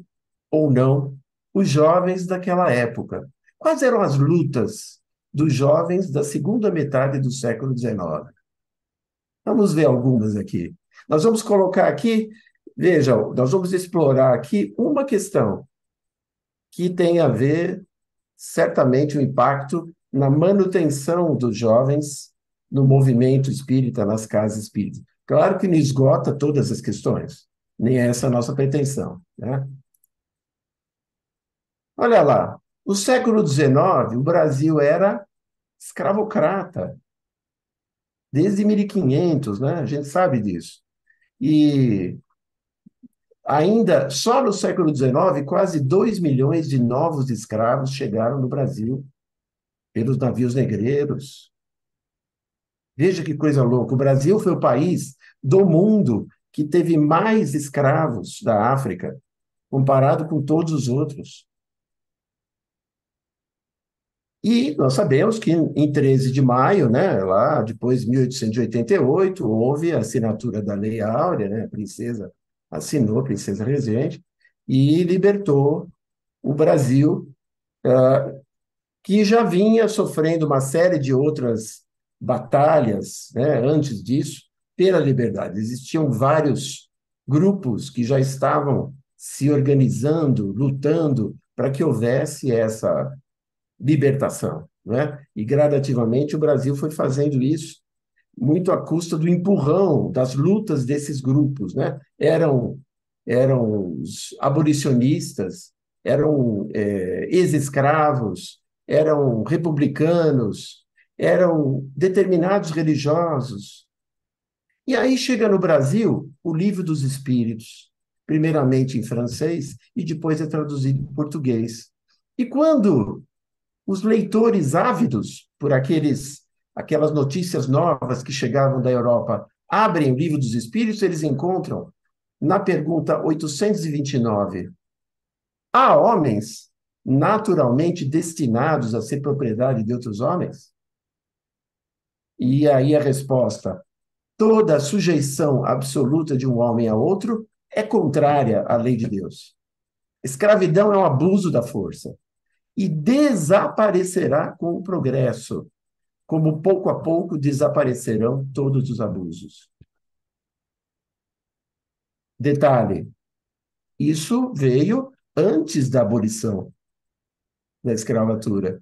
ou não, os jovens daquela época? Quais eram as lutas dos jovens da segunda metade do século XIX? Vamos ver algumas aqui. Nós vamos colocar aqui, vejam, nós vamos explorar aqui uma questão que tem a ver, certamente, o impacto na manutenção dos jovens no movimento espírita, nas casas espíritas. Claro que não esgota todas as questões, nem é essa a nossa pretensão, né? Olha lá, no século XIX, o Brasil era escravocrata, desde 1500, né? A gente sabe disso. E ainda, só no século XIX, quase 2 milhões de novos escravos chegaram no Brasil. pelos navios negreiros. Veja que coisa louca. O Brasil foi o país do mundo que teve mais escravos da África, comparado com todos os outros. E nós sabemos que em 13 de maio, né, lá depois de 1888, houve a assinatura da Lei Áurea, né, a princesa assinou, a princesa regente, e libertou o Brasil, que já vinha sofrendo uma série de outras batalhas, né, antes disso, pela liberdade. Existiam vários grupos que já estavam se organizando, lutando para que houvesse essa libertação, né? E gradativamente o Brasil foi fazendo isso, muito à custa do empurrão, das lutas desses grupos, né? Eram os abolicionistas, eram ex-escravos, eram republicanos, eram determinados religiosos. E aí chega no Brasil o Livro dos Espíritos, primeiramente em francês e depois é traduzido em português. E quando os leitores ávidos por aquelas notícias novas que chegavam da Europa abrem o Livro dos Espíritos, eles encontram, na pergunta 829, há homens naturalmente destinados a ser propriedade de outros homens? E aí a resposta, toda sujeição absoluta de um homem a outro é contrária à lei de Deus. Escravidão é um abuso da força e desaparecerá com o progresso, como pouco a pouco desaparecerão todos os abusos. Detalhe, isso veio antes da abolição da escravatura.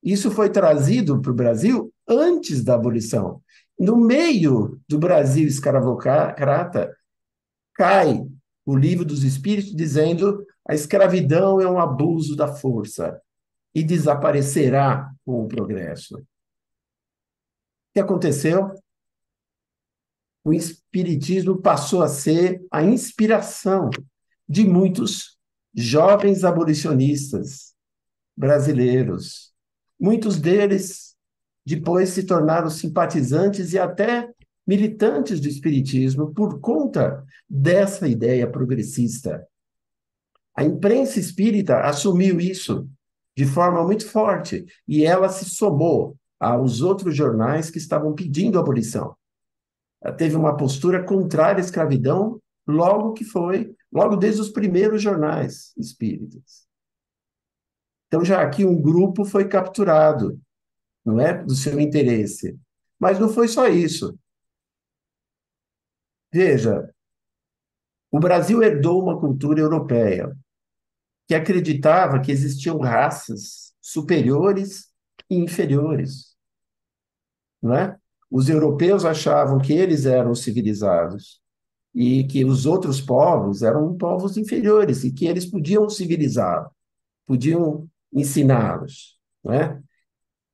Isso foi trazido para o Brasil antes da abolição. No meio do Brasil escravocrata, cai o Livro dos Espíritos dizendo a escravidão é um abuso da força e desaparecerá com o progresso. O que aconteceu? O Espiritismo passou a ser a inspiração de muitos jovens abolicionistas brasileiros. Muitos deles depois se tornaram simpatizantes e até militantes do Espiritismo por conta dessa ideia progressista. A imprensa espírita assumiu isso de forma muito forte e ela se somou aos outros jornais que estavam pedindo a abolição. Ela teve uma postura contrária à escravidão logo desde os primeiros jornais espíritas. Então, já aqui um grupo foi capturado, não é, do seu interesse. Mas não foi só isso. Veja, o Brasil herdou uma cultura europeia que acreditava que existiam raças superiores e inferiores, não é? Os europeus achavam que eles eram civilizados e que os outros povos eram povos inferiores e que eles podiam civilizar, podiam ensiná-los, não é?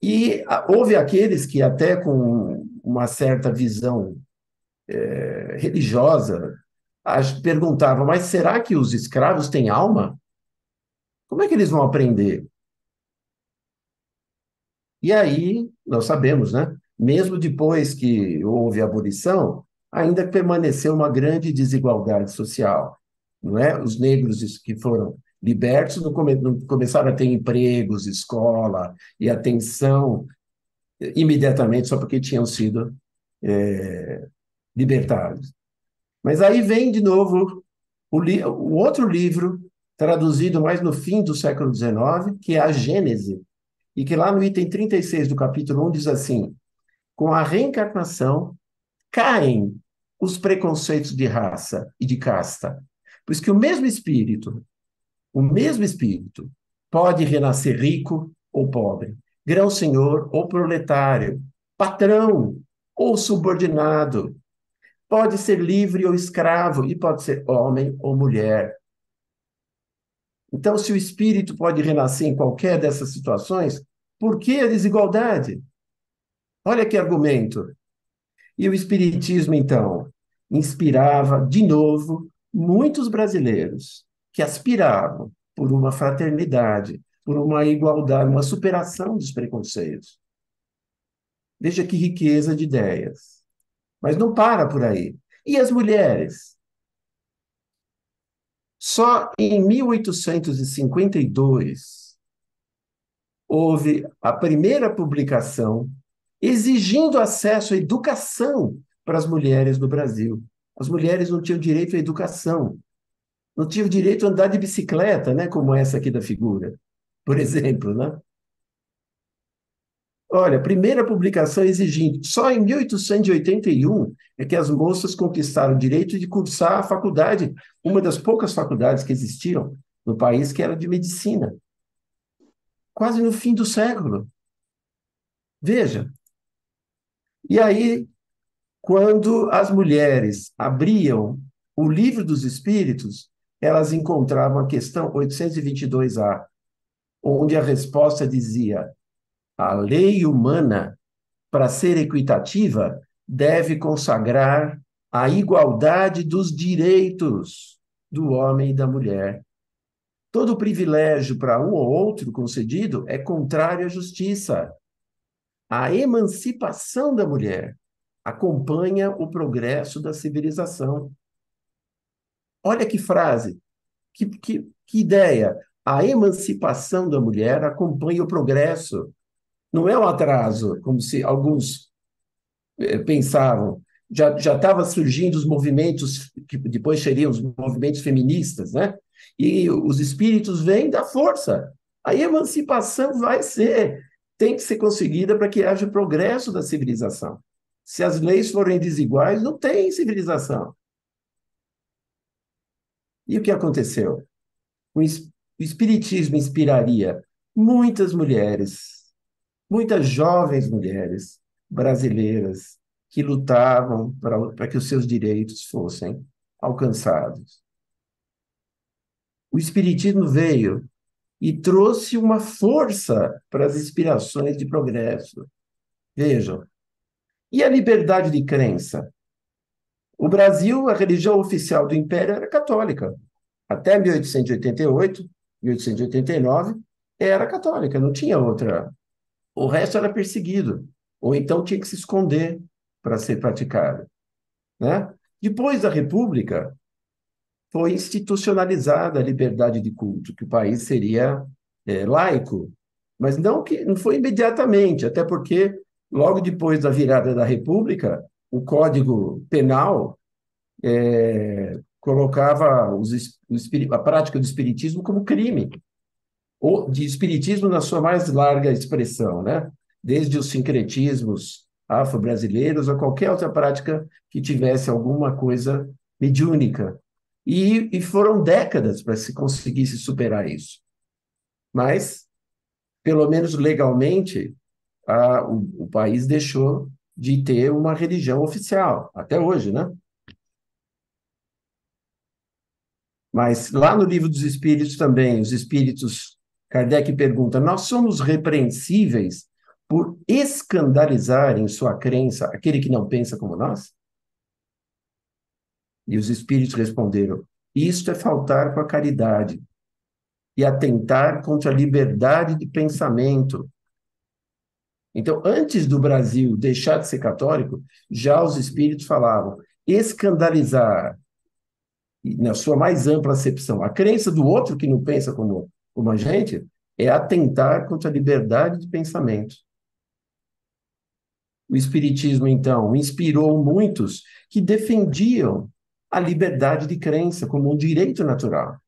E houve aqueles que até com uma certa visão religiosa perguntavam, mas será que os escravos têm alma? Como é que eles vão aprender? E aí, nós sabemos, né? Mesmo depois que houve a abolição, ainda permaneceu uma grande desigualdade social, não é? Os negros que foram libertos não começaram a ter empregos, escola e atenção imediatamente só porque tinham sido libertados. Mas aí vem de novo o outro livro, traduzido mais no fim do século XIX, que é a Gênese, e que lá no item 36 do capítulo 1 diz assim, com a reencarnação caem os preconceitos de raça e de casta, pois que o mesmo espírito, pode renascer rico ou pobre, grão-senhor ou proletário, patrão ou subordinado, pode ser livre ou escravo, e pode ser homem ou mulher. Então, se o espírito pode renascer em qualquer dessas situações, por que a desigualdade? Olha que argumento. E o espiritismo, então, inspirava, de novo, muitos brasileiros que aspiravam por uma fraternidade, por uma igualdade, uma superação dos preconceitos. Veja que riqueza de ideias. Mas não para por aí. E as mulheres? Só em 1852 houve a primeira publicação exigindo acesso à educação para as mulheres no Brasil. As mulheres não tinham direito à educação, não tinham direito a andar de bicicleta, né, como essa aqui da figura, por exemplo, né? Olha, a primeira publicação exigindo, só em 1881 é que as moças conquistaram o direito de cursar a faculdade, uma das poucas faculdades que existiam no país, que era de medicina. Quase no fim do século. Veja. E aí, quando as mulheres abriam o Livro dos Espíritos, elas encontravam a questão 822A, onde a resposta dizia: a lei humana, para ser equitativa, deve consagrar a igualdade dos direitos do homem e da mulher. Todo privilégio para um ou outro concedido é contrário à justiça. A emancipação da mulher acompanha o progresso da civilização. Olha que frase, que ideia. A emancipação da mulher acompanha o progresso. Não é um atraso, como se alguns pensavam. Já estavam surgindo os movimentos, que depois seriam os movimentos feministas, né? E os espíritos vêm da força. A emancipação tem que ser conseguida para que haja progresso da civilização. Se as leis forem desiguais, não tem civilização. E o que aconteceu? O espiritismo inspiraria muitas mulheres, muitas jovens mulheres brasileiras que lutavam para que os seus direitos fossem alcançados. O espiritismo veio e trouxe uma força para as inspirações de progresso. Vejam. E a liberdade de crença? O Brasil, a religião oficial do Império era católica. Até 1888, 1889, era católica, não tinha outra. O resto era perseguido, ou então tinha que se esconder para ser praticado, né? Depois da República, foi institucionalizada a liberdade de culto, que o país seria laico, mas não foi imediatamente, até porque logo depois da virada da República, o Código Penal colocava a prática do espiritismo como crime, ou de espiritismo na sua mais larga expressão, né? Desde os sincretismos afro-brasileiros a qualquer outra prática que tivesse alguma coisa mediúnica. E foram décadas para se conseguisse superar isso. Mas, pelo menos legalmente, o país deixou de ter uma religião oficial, até hoje, né? Mas lá no Livro dos Espíritos também, os espíritos, Kardec pergunta, nós somos repreensíveis por escandalizar em sua crença aquele que não pensa como nós? E os espíritos responderam, isto é faltar com a caridade e atentar contra a liberdade de pensamento. Então, antes do Brasil deixar de ser católico, já os espíritos falavam, escandalizar, na sua mais ampla acepção, a crença do outro que não pensa como a gente, é atentar contra a liberdade de pensamento. O Espiritismo, então, inspirou muitos que defendiam a liberdade de crença como um direito natural.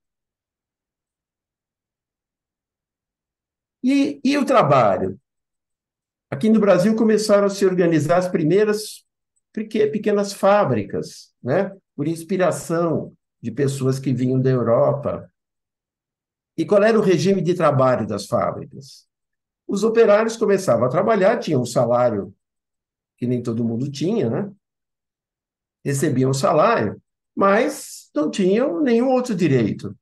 E o trabalho? Aqui no Brasil começaram a se organizar as primeiras pequenas fábricas, né? Por inspiração de pessoas que vinham da Europa. E qual era o regime de trabalho das fábricas? Os operários começavam a trabalhar, tinham um salário que nem todo mundo tinha, né? Recebiam um salário, mas não tinham nenhum outro direito.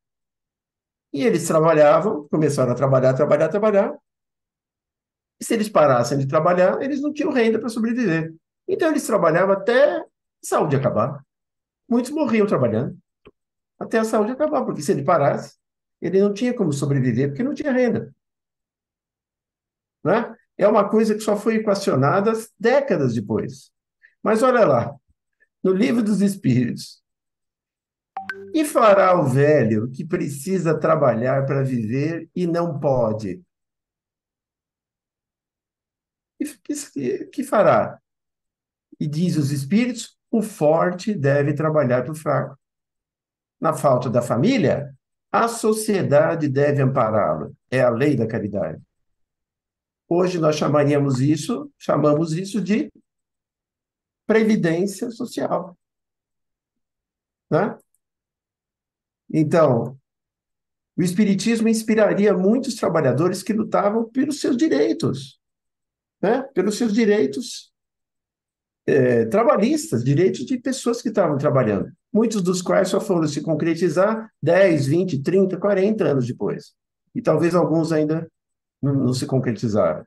E eles trabalhavam, começaram a trabalhar, e se eles parassem de trabalhar, eles não tinham renda para sobreviver. Então eles trabalhavam até a saúde acabar. Muitos morriam trabalhando até a saúde acabar, porque se ele parasse, ele não tinha como sobreviver, porque não tinha renda. né? É uma coisa que só foi equacionada décadas depois. Mas olha lá, no Livro dos Espíritos, e fará o velho que precisa trabalhar para viver e não pode? Que fará? E diz os espíritos, o forte deve trabalhar para o fraco. Na falta da família, a sociedade deve ampará-lo. É a lei da caridade. Hoje nós chamamos isso de previdência social, né? Então, o espiritismo inspiraria muitos trabalhadores que lutavam pelos seus direitos, né? Pelos seus direitos trabalhistas, direitos de pessoas que estavam trabalhando, muitos dos quais só foram se concretizar 10, 20, 30, 40 anos depois. E talvez alguns ainda não se concretizaram.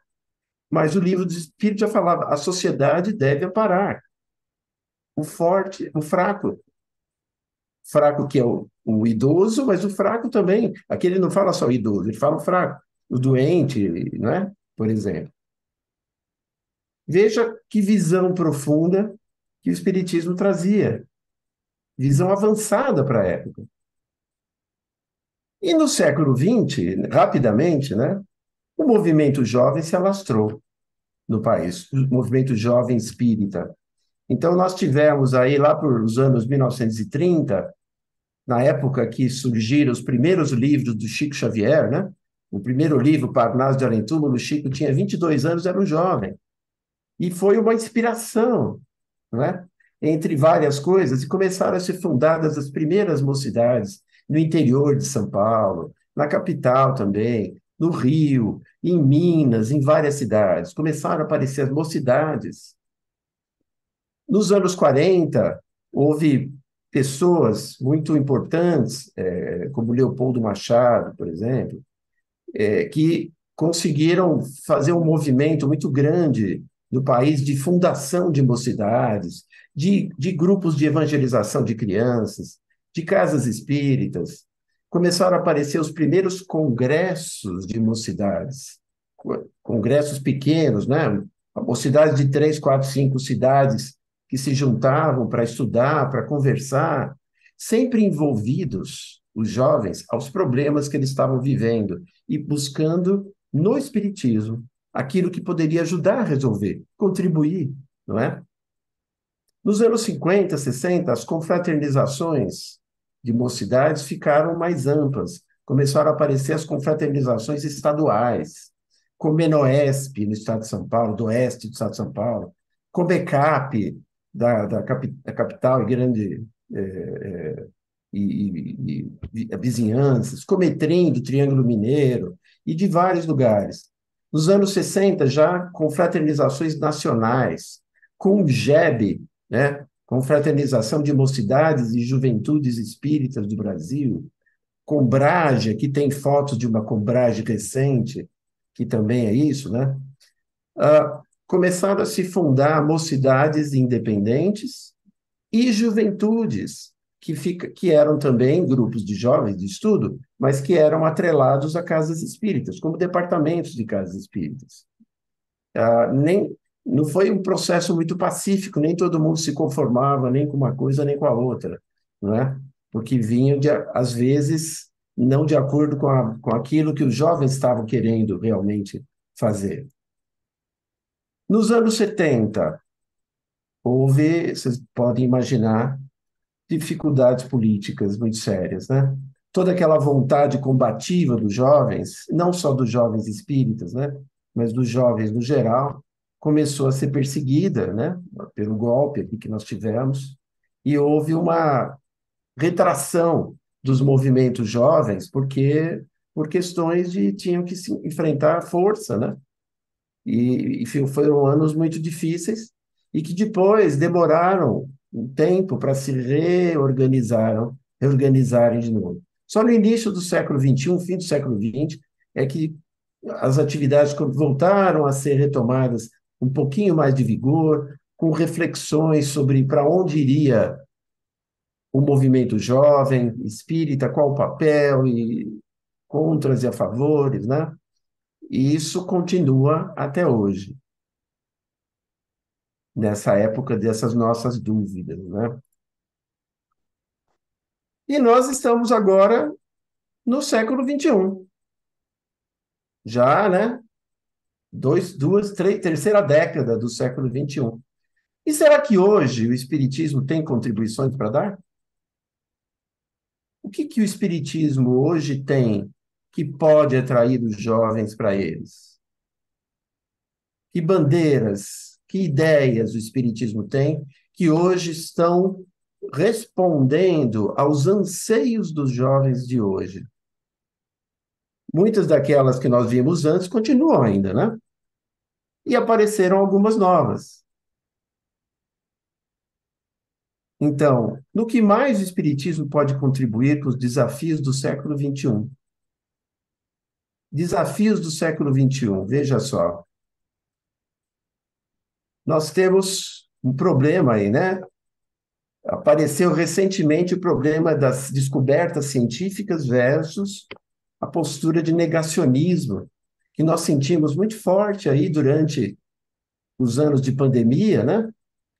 Mas o livro do Espírito já falava, a sociedade deve amparar o forte, o fraco. Fraco que é o idoso, mas o fraco também. Aqui ele não fala só o idoso, ele fala o fraco, o doente, né? Por exemplo. Veja que visão profunda que o Espiritismo trazia. Visão avançada para a época. E no século XX, rapidamente, né, o movimento jovem se alastrou no país, o movimento jovem espírita. Então, nós tivemos aí, lá por os anos 1930, na época que surgiram os primeiros livros do Chico Xavier, né? O primeiro livro, Parnaso de Além Túmulo, o Chico tinha 22 anos, era um jovem. E foi uma inspiração, né? Entre várias coisas, e começaram a ser fundadas as primeiras mocidades no interior de São Paulo, na capital também, no Rio, em Minas, em várias cidades. Começaram a aparecer as mocidades. Nos anos 40, houve pessoas muito importantes, como Leopoldo Machado, por exemplo, que conseguiram fazer um movimento muito grande no país de fundação de mocidades, de grupos de evangelização de crianças, de casas espíritas. Começaram a aparecer os primeiros congressos de mocidades, congressos pequenos, né? Mocidades de 3, 4, 5 cidades que se juntavam para estudar, para conversar, sempre envolvidos, os jovens, aos problemas que eles estavam vivendo e buscando no Espiritismo aquilo que poderia ajudar a resolver, contribuir, não é? Nos anos 50, 60, as confraternizações de mocidades ficaram mais amplas. Começaram a aparecer as confraternizações estaduais, Comenoesp, no estado de São Paulo, do oeste do estado de São Paulo, Comecap, da capital e grande vizinhanças, Cometrim, do Triângulo Mineiro, e de vários lugares. Nos anos 60, já confraternizações nacionais, com GEB, né? Confraternização de Mocidades e Juventudes Espíritas do Brasil, Combrage, que tem fotos de uma Combrage recente, que também é isso, né? Começaram a se fundar mocidades independentes e juventudes, que eram também grupos de jovens de estudo, mas que eram atrelados a casas espíritas, como departamentos de casas espíritas. Não foi um processo muito pacífico, nem todo mundo se conformava nem com uma coisa nem com a outra, não é? Porque vinham, às vezes, não de acordo com aquilo que os jovens estavam querendo realmente fazer. Nos anos 70, vocês podem imaginar, dificuldades políticas muito sérias, né? Toda aquela vontade combativa dos jovens, não só dos jovens espíritas, né? Mas dos jovens no geral, começou a ser perseguida, né? Pelo golpe aqui que nós tivemos, e houve uma retração dos movimentos jovens, porque por questões de tinham que se enfrentar à força, né? E foram anos muito difíceis e que depois demoraram um tempo para se reorganizarem de novo. Só no início do século XXI, fim do século XX, é que as atividades voltaram a ser retomadas um pouquinho mais de vigor, com reflexões sobre para onde iria o movimento jovem, espírita, qual o papel, e contras e a favores, né? E isso continua até hoje, nessa época dessas nossas dúvidas, né? E nós estamos agora no século XXI, já, né? Terceira década do século XXI. E será que hoje o Espiritismo tem contribuições para dar? O que que o Espiritismo hoje tem que pode atrair os jovens para eles? Que bandeiras, que ideias o Espiritismo tem que hoje estão respondendo aos anseios dos jovens de hoje? Muitas daquelas que nós vimos antes continuam ainda, né? E apareceram algumas novas. Então, no que mais o Espiritismo pode contribuir com os desafios do século XXI? Desafios do século XXI, veja só. Nós temos um problema aí, né? Apareceu recentemente o problema das descobertas científicas versus a postura de negacionismo, que nós sentimos muito forte aí durante os anos de pandemia, né?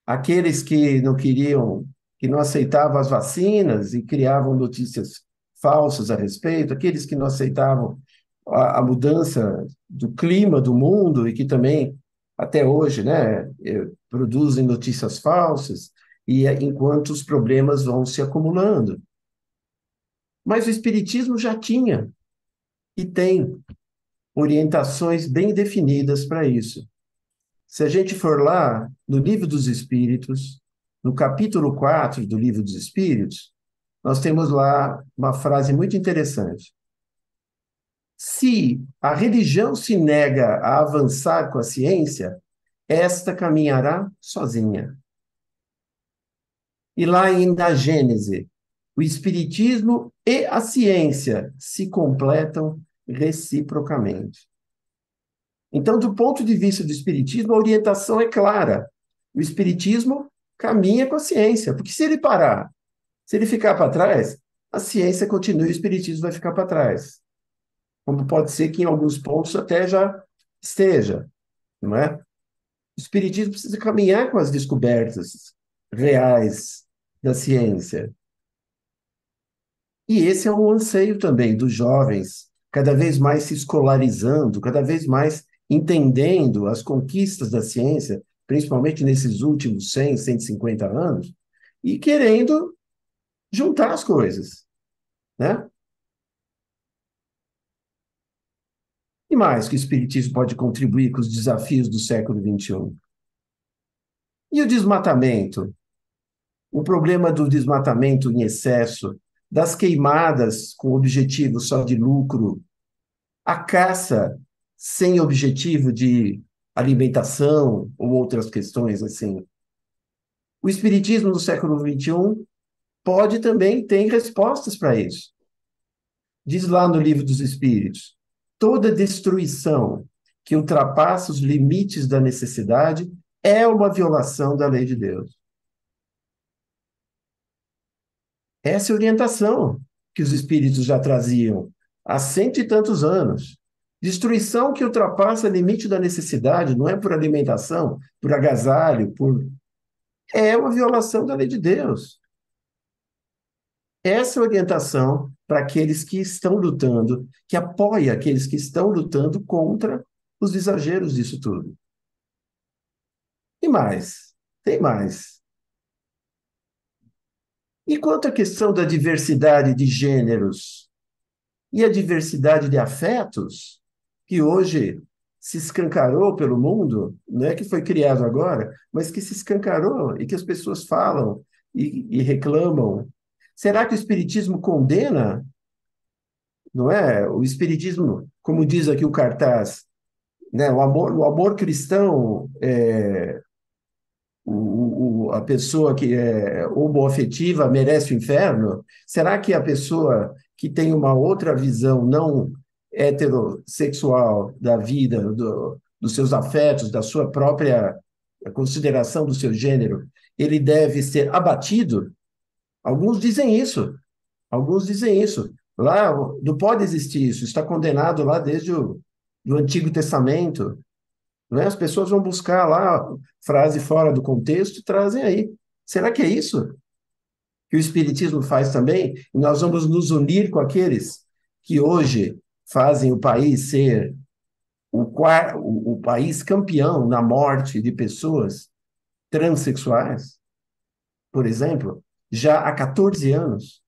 Aqueles que não queriam, que não aceitavam as vacinas e criavam notícias falsas a respeito, aqueles que não aceitavam a mudança do clima do mundo e que também, até hoje, né, produzem notícias falsas, e enquanto os problemas vão se acumulando. Mas o Espiritismo já tinha e tem orientações bem definidas para isso. Se a gente for lá no Livro dos Espíritos, no capítulo 4 do Livro dos Espíritos, nós temos lá uma frase muito interessante. Se a religião se nega a avançar com a ciência, esta caminhará sozinha. E lá ainda a Gênese, o Espiritismo e a ciência se completam reciprocamente. Então, do ponto de vista do Espiritismo, a orientação é clara. O Espiritismo caminha com a ciência, porque se ele parar, se ele ficar para trás, a ciência continua e o Espiritismo vai ficar para trás. Como pode ser que em alguns pontos até já esteja, não é? O Espiritismo precisa caminhar com as descobertas reais da ciência. E esse é um anseio também dos jovens, cada vez mais se escolarizando, cada vez mais entendendo as conquistas da ciência, principalmente nesses últimos 100, 150 anos, e querendo juntar as coisas, né? E mais que o Espiritismo pode contribuir com os desafios do século XXI? E o desmatamento? O problema do desmatamento em excesso, das queimadas com objetivo só de lucro, a caça sem objetivo de alimentação ou outras questões assim. O Espiritismo do século XXI pode também ter respostas para isso. Diz lá no Livro dos Espíritos, toda destruição que ultrapassa os limites da necessidade é uma violação da lei de Deus. Essa é a orientação que os espíritos já traziam há cento e tantos anos. Destruição que ultrapassa o limite da necessidade, não é por alimentação, por agasalho, é uma violação da lei de Deus. Essa é a orientação para aqueles que estão lutando, que apoia aqueles que estão lutando contra os exageros disso tudo. E mais, tem mais. E quanto à questão da diversidade de gêneros e a diversidade de afetos, que hoje se escancarou pelo mundo, não é que foi criado agora, mas que se escancarou e que as pessoas falam e reclamam. Será que o Espiritismo condena? Não é? O Espiritismo, como diz aqui o cartaz, né? O amor cristão, a pessoa que é homoafetiva merece o inferno? Será que a pessoa que tem uma outra visão não heterossexual da vida, dos seus afetos, da sua própria consideração do seu gênero, ele deve ser abatido? Alguns dizem isso. Alguns dizem isso. Lá não pode existir isso. Está condenado lá desde do Antigo Testamento, não é? As pessoas vão buscar lá frase fora do contexto e trazem aí. Será que é isso que o Espiritismo faz também? E nós vamos nos unir com aqueles que hoje fazem o país ser o país campeão na morte de pessoas transexuais, por exemplo, já há 14 anos.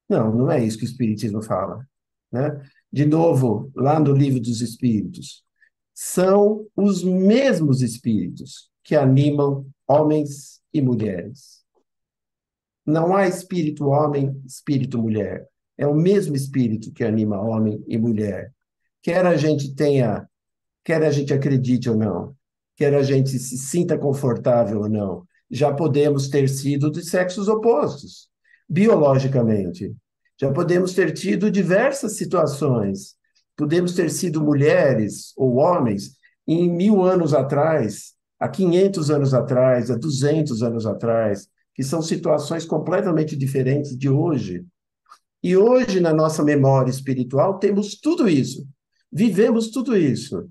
Não, não é isso que o Espiritismo fala, né? De novo, lá no Livro dos Espíritos, são os mesmos espíritos que animam homens e mulheres. Não há espírito homem, espírito mulher. É o mesmo espírito que anima homem e mulher. Quer a gente tenha, quer a gente acredite ou não, quer a gente se sinta confortável ou não, já podemos ter sido de sexos opostos, biologicamente. Já podemos ter tido diversas situações. Podemos ter sido mulheres ou homens em 1000 anos atrás, há 500 anos atrás, há 200 anos atrás, que são situações completamente diferentes de hoje. E hoje, na nossa memória espiritual, temos tudo isso. Vivemos tudo isso.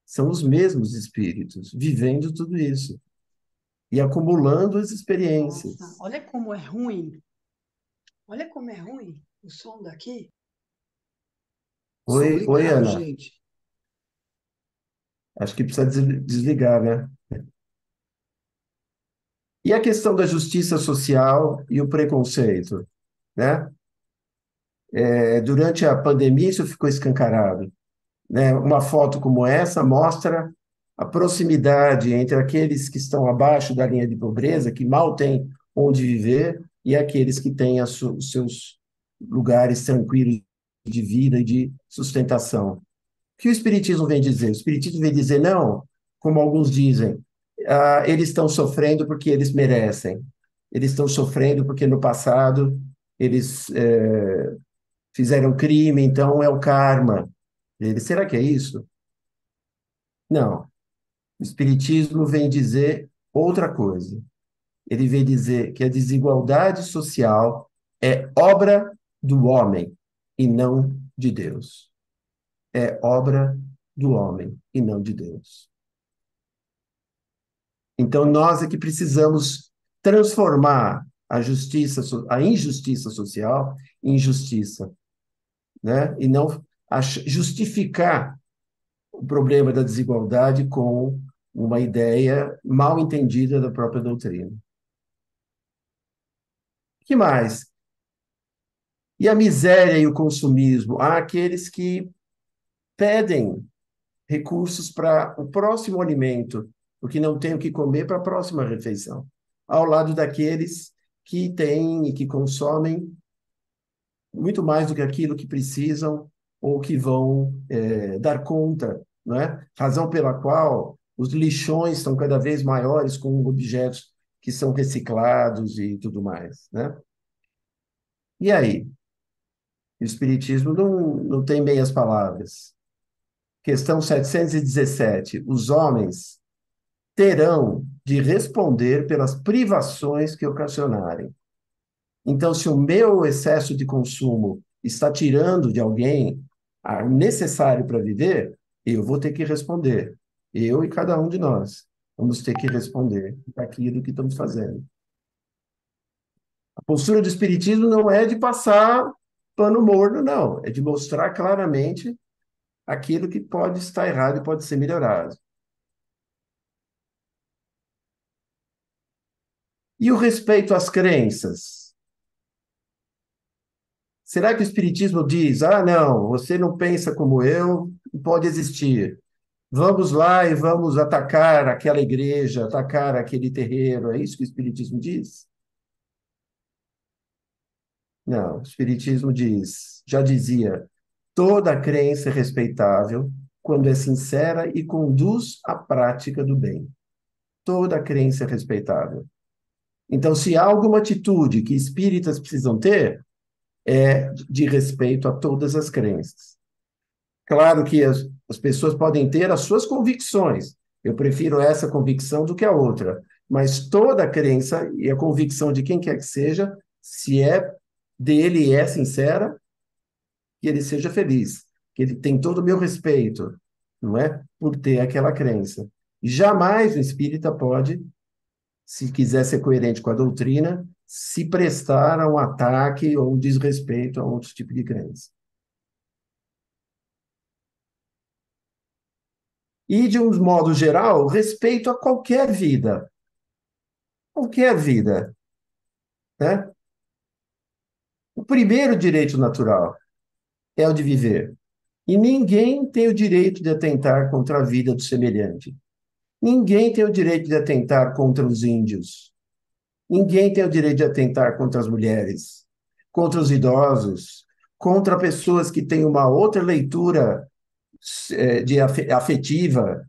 São os mesmos espíritos vivendo tudo isso e acumulando as experiências. Nossa, olha como é ruim. Olha como é ruim o som daqui. Oi, Som ligado, Ana. gente. Acho que precisa desligar, né? E a questão da justiça social e o preconceito, né? Durante a pandemia, isso ficou escancarado, né? Uma foto como essa mostra a proximidade entre aqueles que estão abaixo da linha de pobreza, que mal têm onde viver, e aqueles que têm os seus lugares tranquilos de vida e de sustentação. O que o Espiritismo vem dizer? O Espiritismo vem dizer, não, como alguns dizem, eles estão sofrendo porque eles merecem. Eles estão sofrendo porque no passado eles fizeram crime, então é o karma. Será que é isso? Não. O Espiritismo vem dizer outra coisa. Ele vem dizer que a desigualdade social é obra do homem e não de Deus. É obra do homem e não de Deus. Então, nós é que precisamos transformar a injustiça social em justiça, né? E não justificar o problema da desigualdade com uma ideia mal entendida da própria doutrina. Que mais? E a miséria e o consumismo? Há aqueles que pedem recursos para o próximo alimento, porque não têm o que comer para a próxima refeição, ao lado daqueles que têm e que consomem muito mais do que aquilo que precisam ou que vão dar conta, não é? Razão pela qual os lixões estão cada vez maiores com objetos que são reciclados e tudo mais, né? E aí? O Espiritismo não tem meias palavras. Questão 717. Os homens terão de responder pelas privações que ocasionarem. Então, se o meu excesso de consumo está tirando de alguém o necessário para viver, eu vou ter que responder. Eu e cada um de nós vamos ter que responder aquilo que estamos fazendo. A postura do Espiritismo não é de passar pano morno, não. É de mostrar claramente aquilo que pode estar errado e pode ser melhorado. E o respeito às crenças? Será que o Espiritismo diz, não, você não pensa como eu, não pode existir. Vamos lá e vamos atacar aquela igreja, atacar aquele terreiro. É isso que o Espiritismo diz? Não, o Espiritismo diz, já dizia, toda crença é respeitável quando é sincera e conduz à prática do bem. Toda crença é respeitável. Então, se há alguma atitude que espíritas precisam ter, é de respeito a todas as crenças. Claro que as pessoas podem ter as suas convicções. Eu prefiro essa convicção do que a outra. Mas toda crença e a convicção de quem quer que seja, se é dele e é sincera, que ele seja feliz. que ele tem todo o meu respeito, não é? Por ter aquela crença. Jamais o espírita pode, se quiser ser coerente com a doutrina, se prestar a um ataque ou um desrespeito a outro tipo de crença. E, de um modo geral, respeito a qualquer vida, né? O primeiro direito natural é o de viver. E ninguém tem o direito de atentar contra a vida do semelhante. Ninguém tem o direito de atentar contra os índios. Ninguém tem o direito de atentar contra as mulheres, contra os idosos, contra pessoas que têm uma outra leitura afetiva.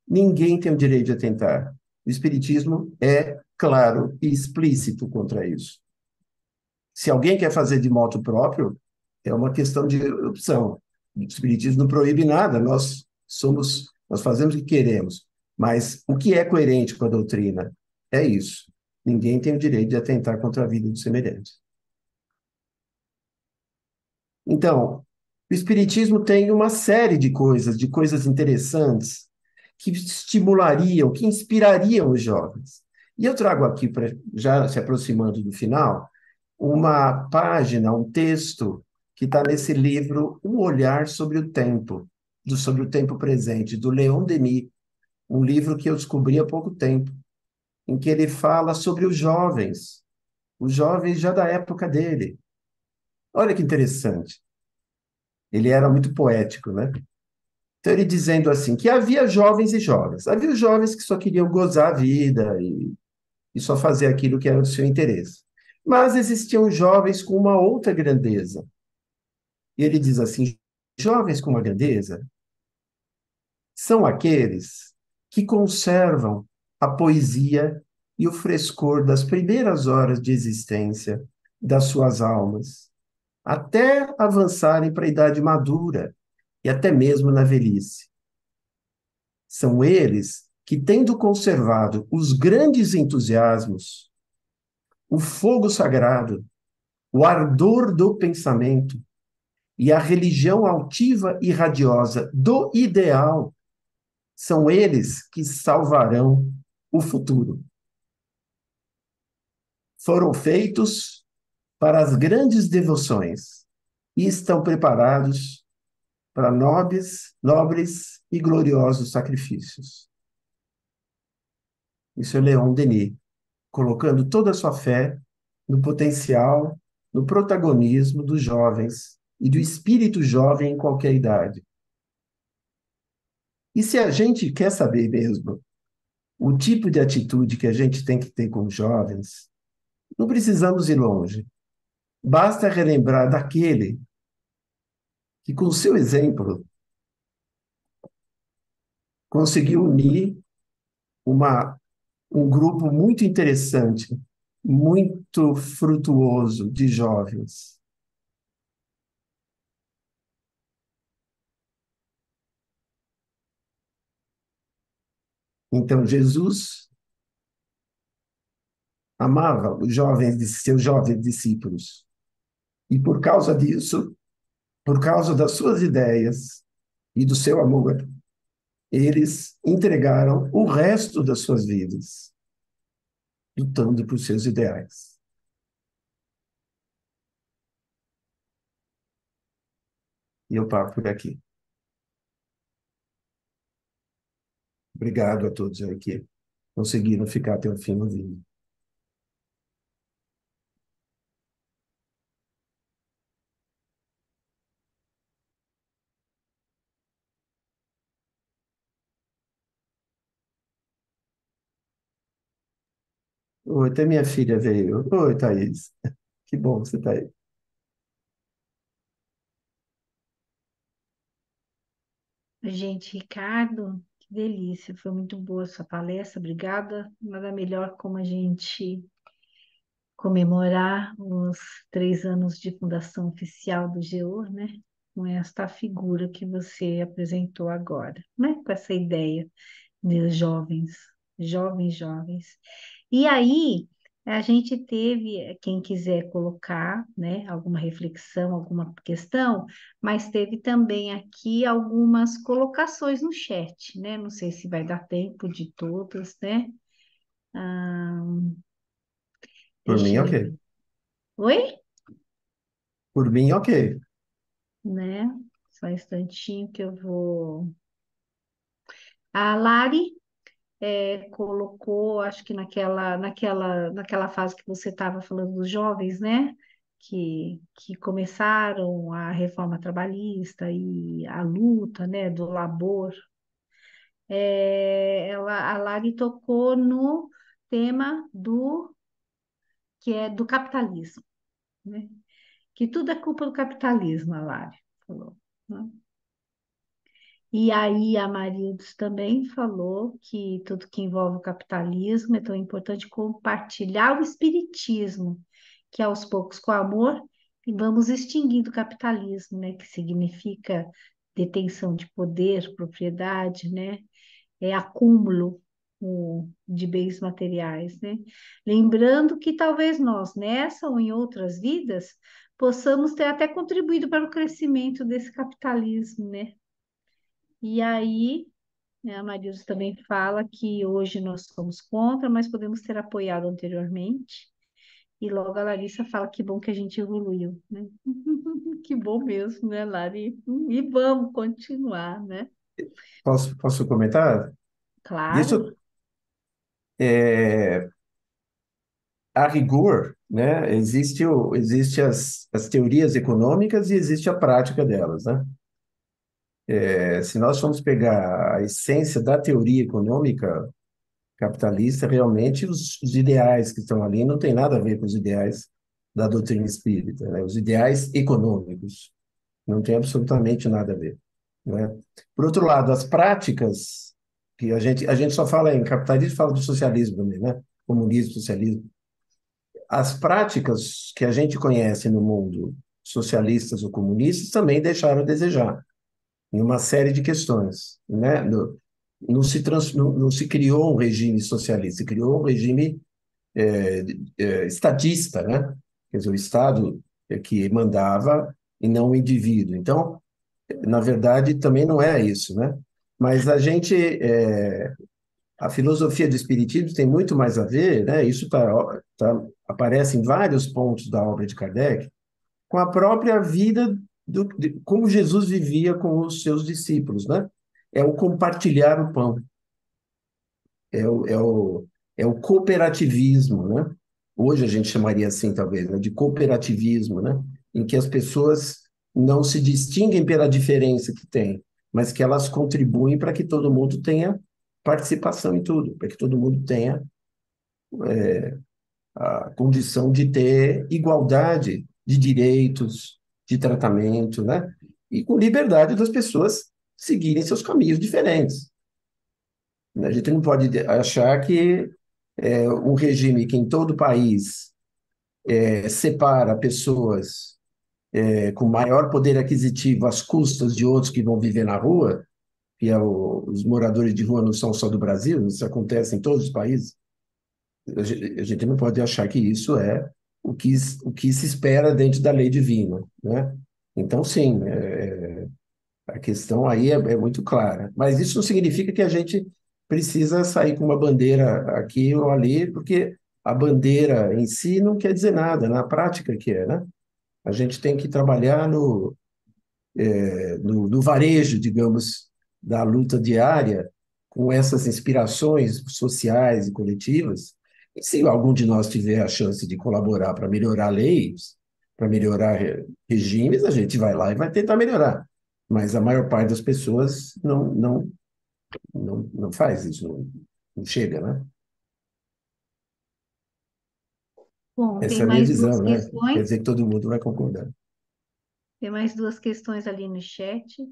Ninguém tem o direito de atentar. O Espiritismo é claro e explícito contra isso. Se alguém quer fazer de moto próprio, é uma questão de opção. O Espiritismo não proíbe nada, nós fazemos o que queremos. Mas o que é coerente com a doutrina? É isso. Ninguém tem o direito de atentar contra a vida dos semelhantes. Então, o Espiritismo tem uma série de coisas interessantes, que estimulariam, que inspirariam os jovens. E eu trago aqui, já se aproximando do final, uma página, um texto que está nesse livro, Um Olhar sobre o Tempo, sobre o Tempo Presente, do Leon Denis, um livro que eu descobri há pouco tempo, em que ele fala sobre os jovens já da época dele. Olha que interessante. Ele era muito poético, né? Então, ele dizendo assim, que havia jovens e jovens. Havia os jovens que só queriam gozar a vida e só fazer aquilo que era do seu interesse. Mas existiam jovens com uma outra grandeza. E ele diz assim, jovens com uma grandeza são aqueles que conservam a poesia e o frescor das primeiras horas de existência das suas almas, até avançarem para a idade madura e até mesmo na velhice. São eles que, tendo conservado os grandes entusiasmos, o fogo sagrado, o ardor do pensamento e a religião altiva e radiosa do ideal, são eles que salvarão o futuro. Foram feitos para as grandes devoções e estão preparados para nobres e gloriosos sacrifícios. Isso é Leon Denis, colocando toda a sua fé no potencial, no protagonismo dos jovens e do espírito jovem em qualquer idade. E se a gente quer saber mesmo o tipo de atitude que a gente tem que ter com os jovens, não precisamos ir longe. Basta relembrar daquele que, com seu exemplo, conseguiu unir uma, um grupo muito interessante, muito frutuoso de jovens. Então, Jesus amava seus jovens discípulos. E por causa disso, por causa das suas ideias e do seu amor, eles entregaram o resto das suas vidas, lutando por seus ideais. E eu paro por aqui. Obrigado a todos aí que conseguiram ficar até o fim do vídeo. Oi, até minha filha veio. Oi, Thaís. Que bom que você está aí. Gente, Ricardo, que delícia, foi muito boa a sua palestra, obrigada. Nada melhor como a gente comemorar os 3 anos de fundação oficial do GEOR, né? Com esta figura que você apresentou agora, né? Com essa ideia de jovens, jovens. E aí, A gente teve, quem quiser colocar, né, alguma reflexão, alguma questão, mas teve também aqui algumas colocações no chat, né? Não sei se vai dar tempo de todas, né? Ah, Por mim, deixa eu ok. ver. Oi? Por mim, ok. Né? Só um instantinho que eu vou. A Lari colocou, acho que naquela fase que você estava falando dos jovens, né? Que começaram a reforma trabalhista e a luta, né, do labor. A Lari tocou no tema que é do capitalismo, né? Que tudo é culpa do capitalismo, a Lari falou, né? E aí a Marildes também falou que tudo que envolve o capitalismo é tão importante compartilhar o espiritismo, que aos poucos com amor e vamos extinguindo o capitalismo, né, que significa detenção de poder, propriedade, né, acúmulo de bens materiais, né? Lembrando que talvez nós, nessa ou em outras vidas, possamos ter até contribuído para o crescimento desse capitalismo, né? E aí, né, a Marilsa também fala que hoje nós somos contra, mas podemos ter apoiado anteriormente. E logo a Larissa fala que bom que a gente evoluiu, né? Que bom mesmo, né, Lari? E vamos continuar, né? Posso comentar? Claro. Isso, é, a rigor, né, existe as teorias econômicas e existe a prática delas, né? Se nós formos pegar a essência da teoria econômica capitalista, realmente os ideais que estão ali não tem nada a ver com os ideais da doutrina espírita, né? Os ideais econômicos não tem absolutamente nada a ver, né? Por outro lado, as práticas que a gente só fala em capitalismo, fala do socialismo também, né? Comunismo, socialismo. As práticas que a gente conhece no mundo, socialistas ou comunistas, também deixaram a desejar em uma série de questões, né? Não se criou um regime socialista, se criou um regime estadista, né? Quer dizer, o Estado é que mandava e não o indivíduo. Então, na verdade, também não é isso, né? Mas a filosofia do Espiritismo tem muito mais a ver, né? Isso aparece em vários pontos da obra de Kardec, com a própria vida como Jesus vivia com os seus discípulos, né? É o compartilhar o pão, é o, é o, é o cooperativismo, né? Hoje a gente chamaria assim, talvez, né? De cooperativismo, né? Em que as pessoas não se distinguem pela diferença que têm, mas que elas contribuem para que todo mundo tenha participação em tudo, para que todo mundo tenha a condição de ter igualdade de direitos, de tratamento, né? E com liberdade das pessoas seguirem seus caminhos diferentes. A gente não pode achar que um regime que em todo o país separa pessoas com maior poder aquisitivo às custas de outros que vão viver na rua, que os moradores de rua não são só do Brasil, isso acontece em todos os países. A gente não pode achar que isso é o que se espera dentro da lei divina, né? Então, sim, a questão aí é muito clara. Mas isso não significa que a gente precisa sair com uma bandeira aqui ou ali, porque a bandeira em si não quer dizer nada, na prática que é, né? A gente tem que trabalhar no varejo, digamos, da luta diária, com essas inspirações sociais e coletivas. E se algum de nós tiver a chance de colaborar para melhorar leis, para melhorar regimes, a gente vai lá e vai tentar melhorar. Mas a maior parte das pessoas não faz isso, não chega, né? Bom, tem Essa é a minha mais duas visão, né? Quer questões. dizer que todo mundo vai concordar. Tem mais duas questões ali no chat.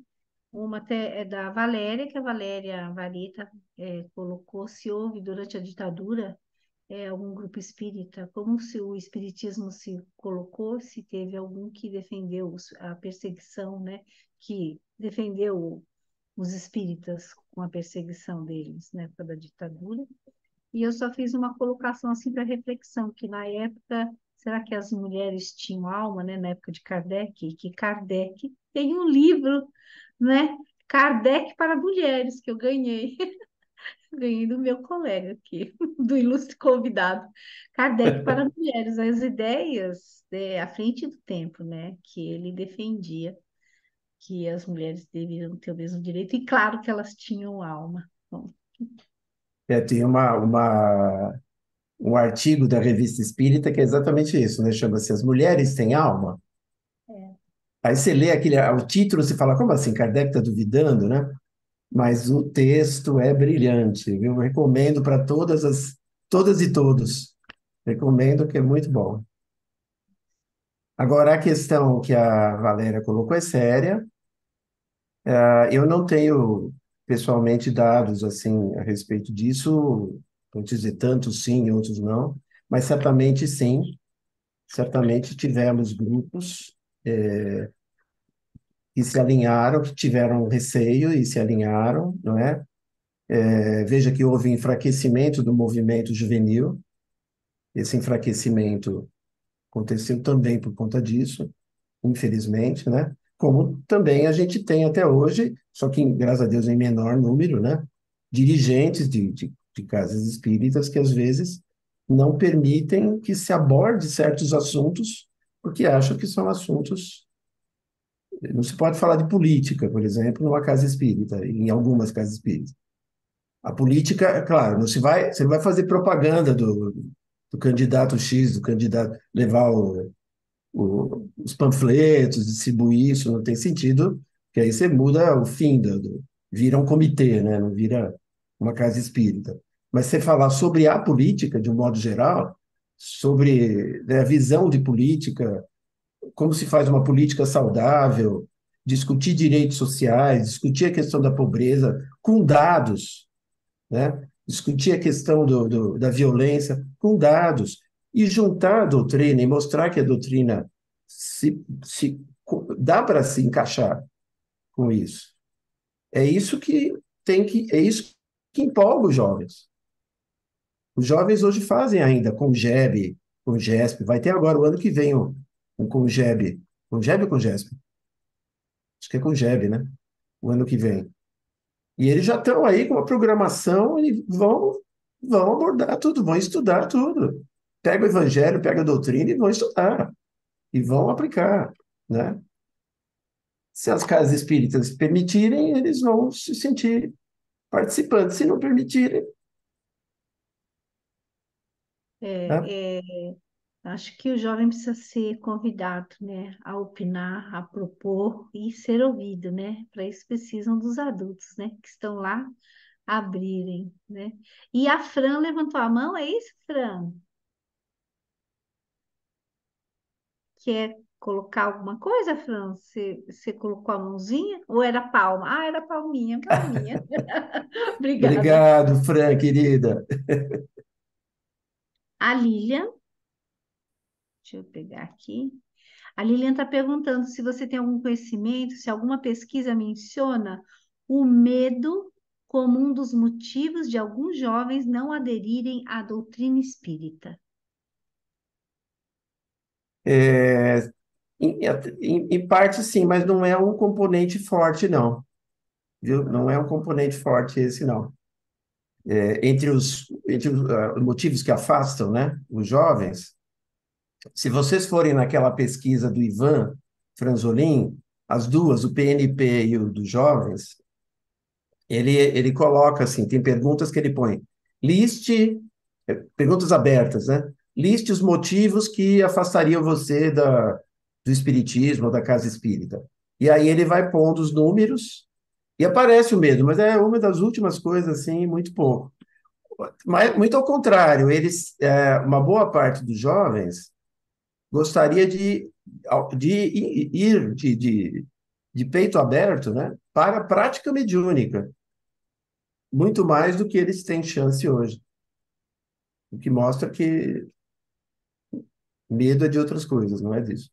Uma até é da Valéria, que a Valéria Varita colocou se houve durante a ditadura algum grupo espírita, como se o espiritismo se colocou, se teve algum que defendeu a perseguição, né? Que defendeu os espíritas com a perseguição deles na época da ditadura. E eu só fiz uma colocação assim para reflexão, que na época, será que as mulheres tinham alma, né? Na época de Kardec, que Kardec tem um livro, né? Kardec para mulheres, que eu ganhei. Ganhei do meu colega aqui, do ilustre convidado. Kardec para mulheres, as ideias à frente do tempo, né? Que ele defendia que as mulheres deveriam ter o mesmo direito, e claro que elas tinham alma. Bom, Tem um artigo da Revista Espírita que é exatamente isso, né? Chama-se As Mulheres Têm Alma. é, Aí você lê o título, você fala, como assim? Kardec está duvidando, né? Mas o texto é brilhante, viu? Eu recomendo para todas e todos. Recomendo que é muito bom. Agora, a questão que a Valéria colocou é séria. Eu não tenho pessoalmente dados assim a respeito disso, vou dizer tantos sim, outros não, mas certamente sim, certamente tivemos grupos que se alinharam, que tiveram receio e se alinharam, não é? Veja que houve enfraquecimento do movimento juvenil, esse enfraquecimento aconteceu também por conta disso, infelizmente, né? Como também a gente tem até hoje, só que, graças a Deus, em menor número, né? Dirigentes de casas espíritas que, às vezes, não permitem que se aborde certos assuntos, porque acham que são assuntos. Não se pode falar de política, por exemplo, numa casa espírita, em algumas casas espíritas. A política, é claro, você não vai fazer propaganda do candidato X, do candidato, levar os panfletos, distribuir isso, não tem sentido, que aí você muda o fim, vira um comitê, né? Não vira uma casa espírita. Mas você falar sobre a política, de um modo geral, sobre, né, a visão de política, como se faz uma política saudável, discutir direitos sociais, discutir a questão da pobreza com dados, né? Discutir a questão da violência com dados e juntar a doutrina e mostrar que a doutrina dá para se encaixar com isso. É isso que empolga os jovens. Os jovens hoje fazem ainda com GEB, com GESP. Vai ter agora o ano que vem um com GEB ou com GESP? Acho que é com GEB, né? O ano que vem. E eles já estão aí com a programação e vão abordar tudo, vão estudar tudo. Pega o evangelho, pega a doutrina e vão estudar. E vão aplicar, né? Se as casas espíritas permitirem, eles vão se sentir participantes. Se não permitirem, né? é, é, acho que o jovem precisa ser convidado, né, a opinar, a propor e ser ouvido, né? Para isso precisam dos adultos, né, que estão lá a abrirem, né? E a Fran levantou a mão, é isso, Fran? Quer colocar alguma coisa, Fran? Você colocou a mãozinha? Ou era palma? Ah, era palminha, palminha. Obrigada. Obrigado, Fran, querida. A Lilian, deixa eu pegar aqui. A Lilian está perguntando se você tem algum conhecimento, se alguma pesquisa menciona o medo como um dos motivos de alguns jovens não aderirem à doutrina espírita. É, em parte, sim, mas não é um componente forte, não. Viu? Não é um componente forte esse, não. Entre os motivos que afastam, né, os jovens, se vocês forem naquela pesquisa do Ivan Franzolin, as duas, o PNP e o dos jovens, ele coloca assim, tem perguntas que ele põe, liste, perguntas abertas, né? Liste os motivos que afastariam você do espiritismo, da casa espírita. E aí ele vai pondo os números e aparece o medo, mas é uma das últimas coisas, assim, muito pouco. Mas, muito ao contrário, uma boa parte dos jovens gostaria de ir de peito aberto, né, para a prática mediúnica, muito mais do que eles têm chance hoje, o que mostra que medo é de outras coisas, não é disso.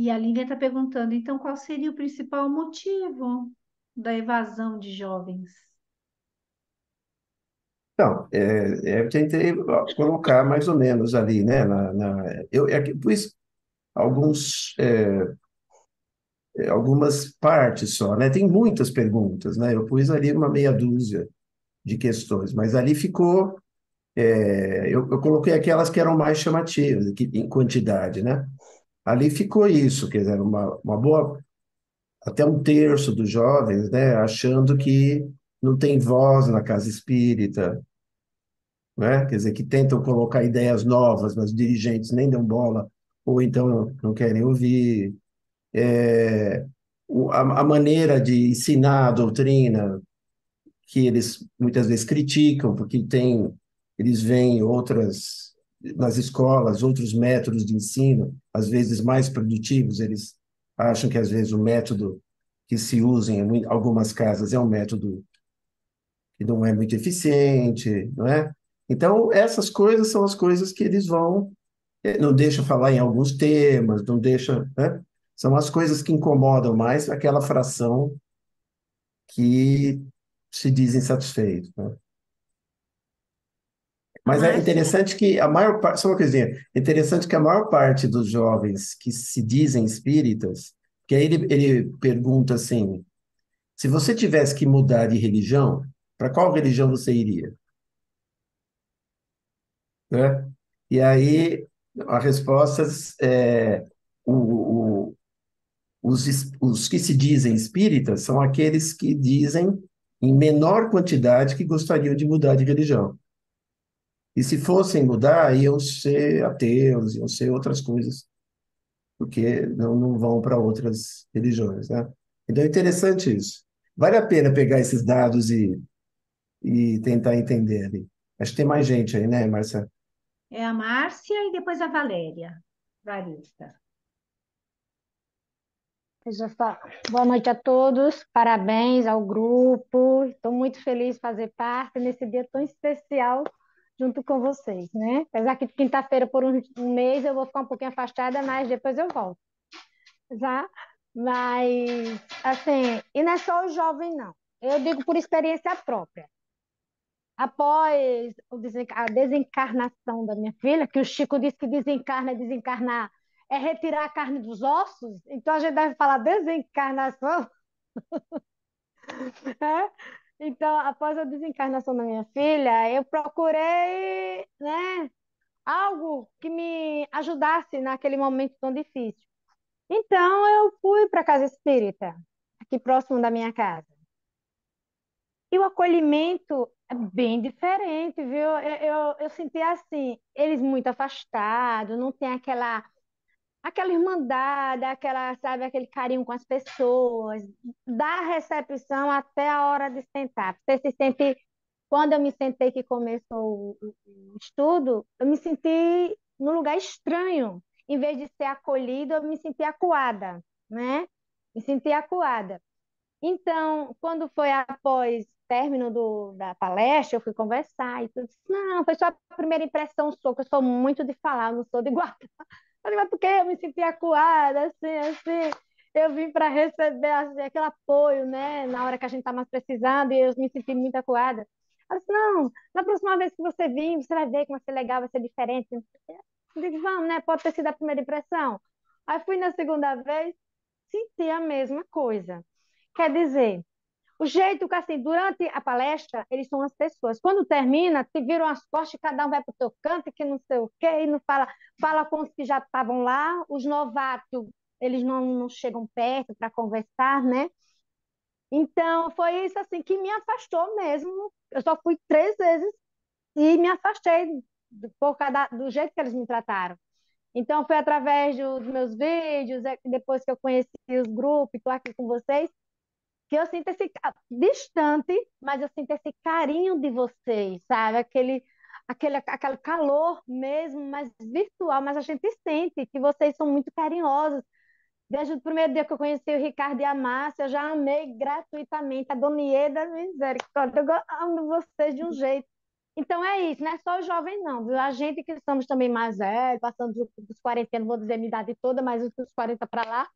E a Lívia está perguntando, então, qual seria o principal motivo da evasão de jovens? Então, eu tentei colocar mais ou menos ali, né? Eu pus alguns, algumas partes só, né? Tem muitas perguntas, né? Eu pus ali uma meia dúzia de questões, mas ali ficou. Eu coloquei aquelas que eram mais chamativas, em quantidade, né? Ali ficou isso, quer dizer, uma boa, até um terço dos jovens, né? Achando que não tem voz na casa espírita, né? Quer dizer, que tentam colocar ideias novas, mas os dirigentes nem dão bola, ou então não querem ouvir. A maneira de ensinar a doutrina, que eles muitas vezes criticam, porque eles veem nas escolas, outros métodos de ensino, às vezes mais produtivos, eles acham que às vezes o método que se usa em algumas casas é um método que não é muito eficiente, não é? Então, essas coisas são as coisas que eles vão, não deixam falar em alguns temas, não deixam, né? São as coisas que incomodam mais aquela fração que se diz insatisfeito, né? A Mas é Márcia? interessante que a maior parte, só uma coisinha, é interessante que a maior parte dos jovens que se dizem espíritas, que aí ele pergunta assim, se você tivesse que mudar de religião, para qual religião você iria? Né? E aí a resposta é o, o- os que se dizem espíritas são aqueles que dizem em menor quantidade que gostariam de mudar de religião. E se fossem mudar, iam ser ateus, iam ser outras coisas, porque não vão para outras religiões, né? Então é interessante isso. Vale a pena pegar esses dados e tentar entender ali. Acho que tem mais gente aí, né, Marcia? É a Márcia e depois a Valéria, Varista. Deixa eu falar. Boa noite a todos, parabéns ao grupo. Estou muito feliz de fazer parte nesse dia tão especial junto com vocês, né? Apesar que quinta-feira, por um mês, eu vou ficar um pouquinho afastada, mas depois eu volto, tá? Mas, assim, e não é só o jovem, não. Eu digo por experiência própria. Após a desencarnação da minha filha, que o Chico disse que desencarnar é retirar a carne dos ossos, então a gente deve falar desencarnação, né? Então, após a desencarnação da minha filha, eu procurei, né, algo que me ajudasse naquele momento tão difícil. Então, eu fui para a casa espírita, aqui próximo da minha casa. E o acolhimento é bem diferente, viu? Eu senti assim, eles muito afastados, não tem aquela irmandade, sabe, aquele carinho com as pessoas, da recepção até a hora de sentar. Você se sente, quando eu me sentei que começou o estudo, eu me senti num lugar estranho. Em vez de ser acolhida, eu me senti acuada, né? Me senti acuada. Então, quando foi após término da palestra, eu fui conversar e tudo. Não, foi só a primeira impressão sua, que eu sou muito de falar, não sou de guardar. Eu digo, mas porque eu me senti acuada, assim. Eu vim para receber assim, aquele apoio, né? Na hora que a gente está mais precisando, e eu me senti muito acuada. Ela disse, não, na próxima vez que você vir, você vai ver que vai ser legal, vai ser diferente. Eu digo, vamos, né? Pode ter sido a primeira impressão. Aí fui na segunda vez, senti a mesma coisa. Quer dizer, o jeito que, assim, durante a palestra, eles são as pessoas. Quando termina, te viram as costas, cada um vai para o seu canto, que não sei o quê, e não fala com os que já estavam lá. Os novatos, eles não chegam perto para conversar, né? Então, foi isso, assim, que me afastou mesmo. Eu só fui 3 vezes e me afastei por causa do jeito que eles me trataram. Então, foi através dos meus vídeos, depois que eu conheci os grupos, estou aqui com vocês, que eu sinto distante, mas eu sinto esse carinho de vocês, sabe? Aquele calor mesmo, mas virtual, mas a gente sente que vocês são muito carinhosos. Desde o primeiro dia que eu conheci o Ricardo e a Márcia, eu já amei gratuitamente a Dona Ieda, misericórdia. Eu amo vocês de um jeito. Então é isso, não é só o jovem, não, viu? A gente que somos também mais velhos, passando dos 40 anos, vou dizer a minha idade toda, mas dos 40 para lá,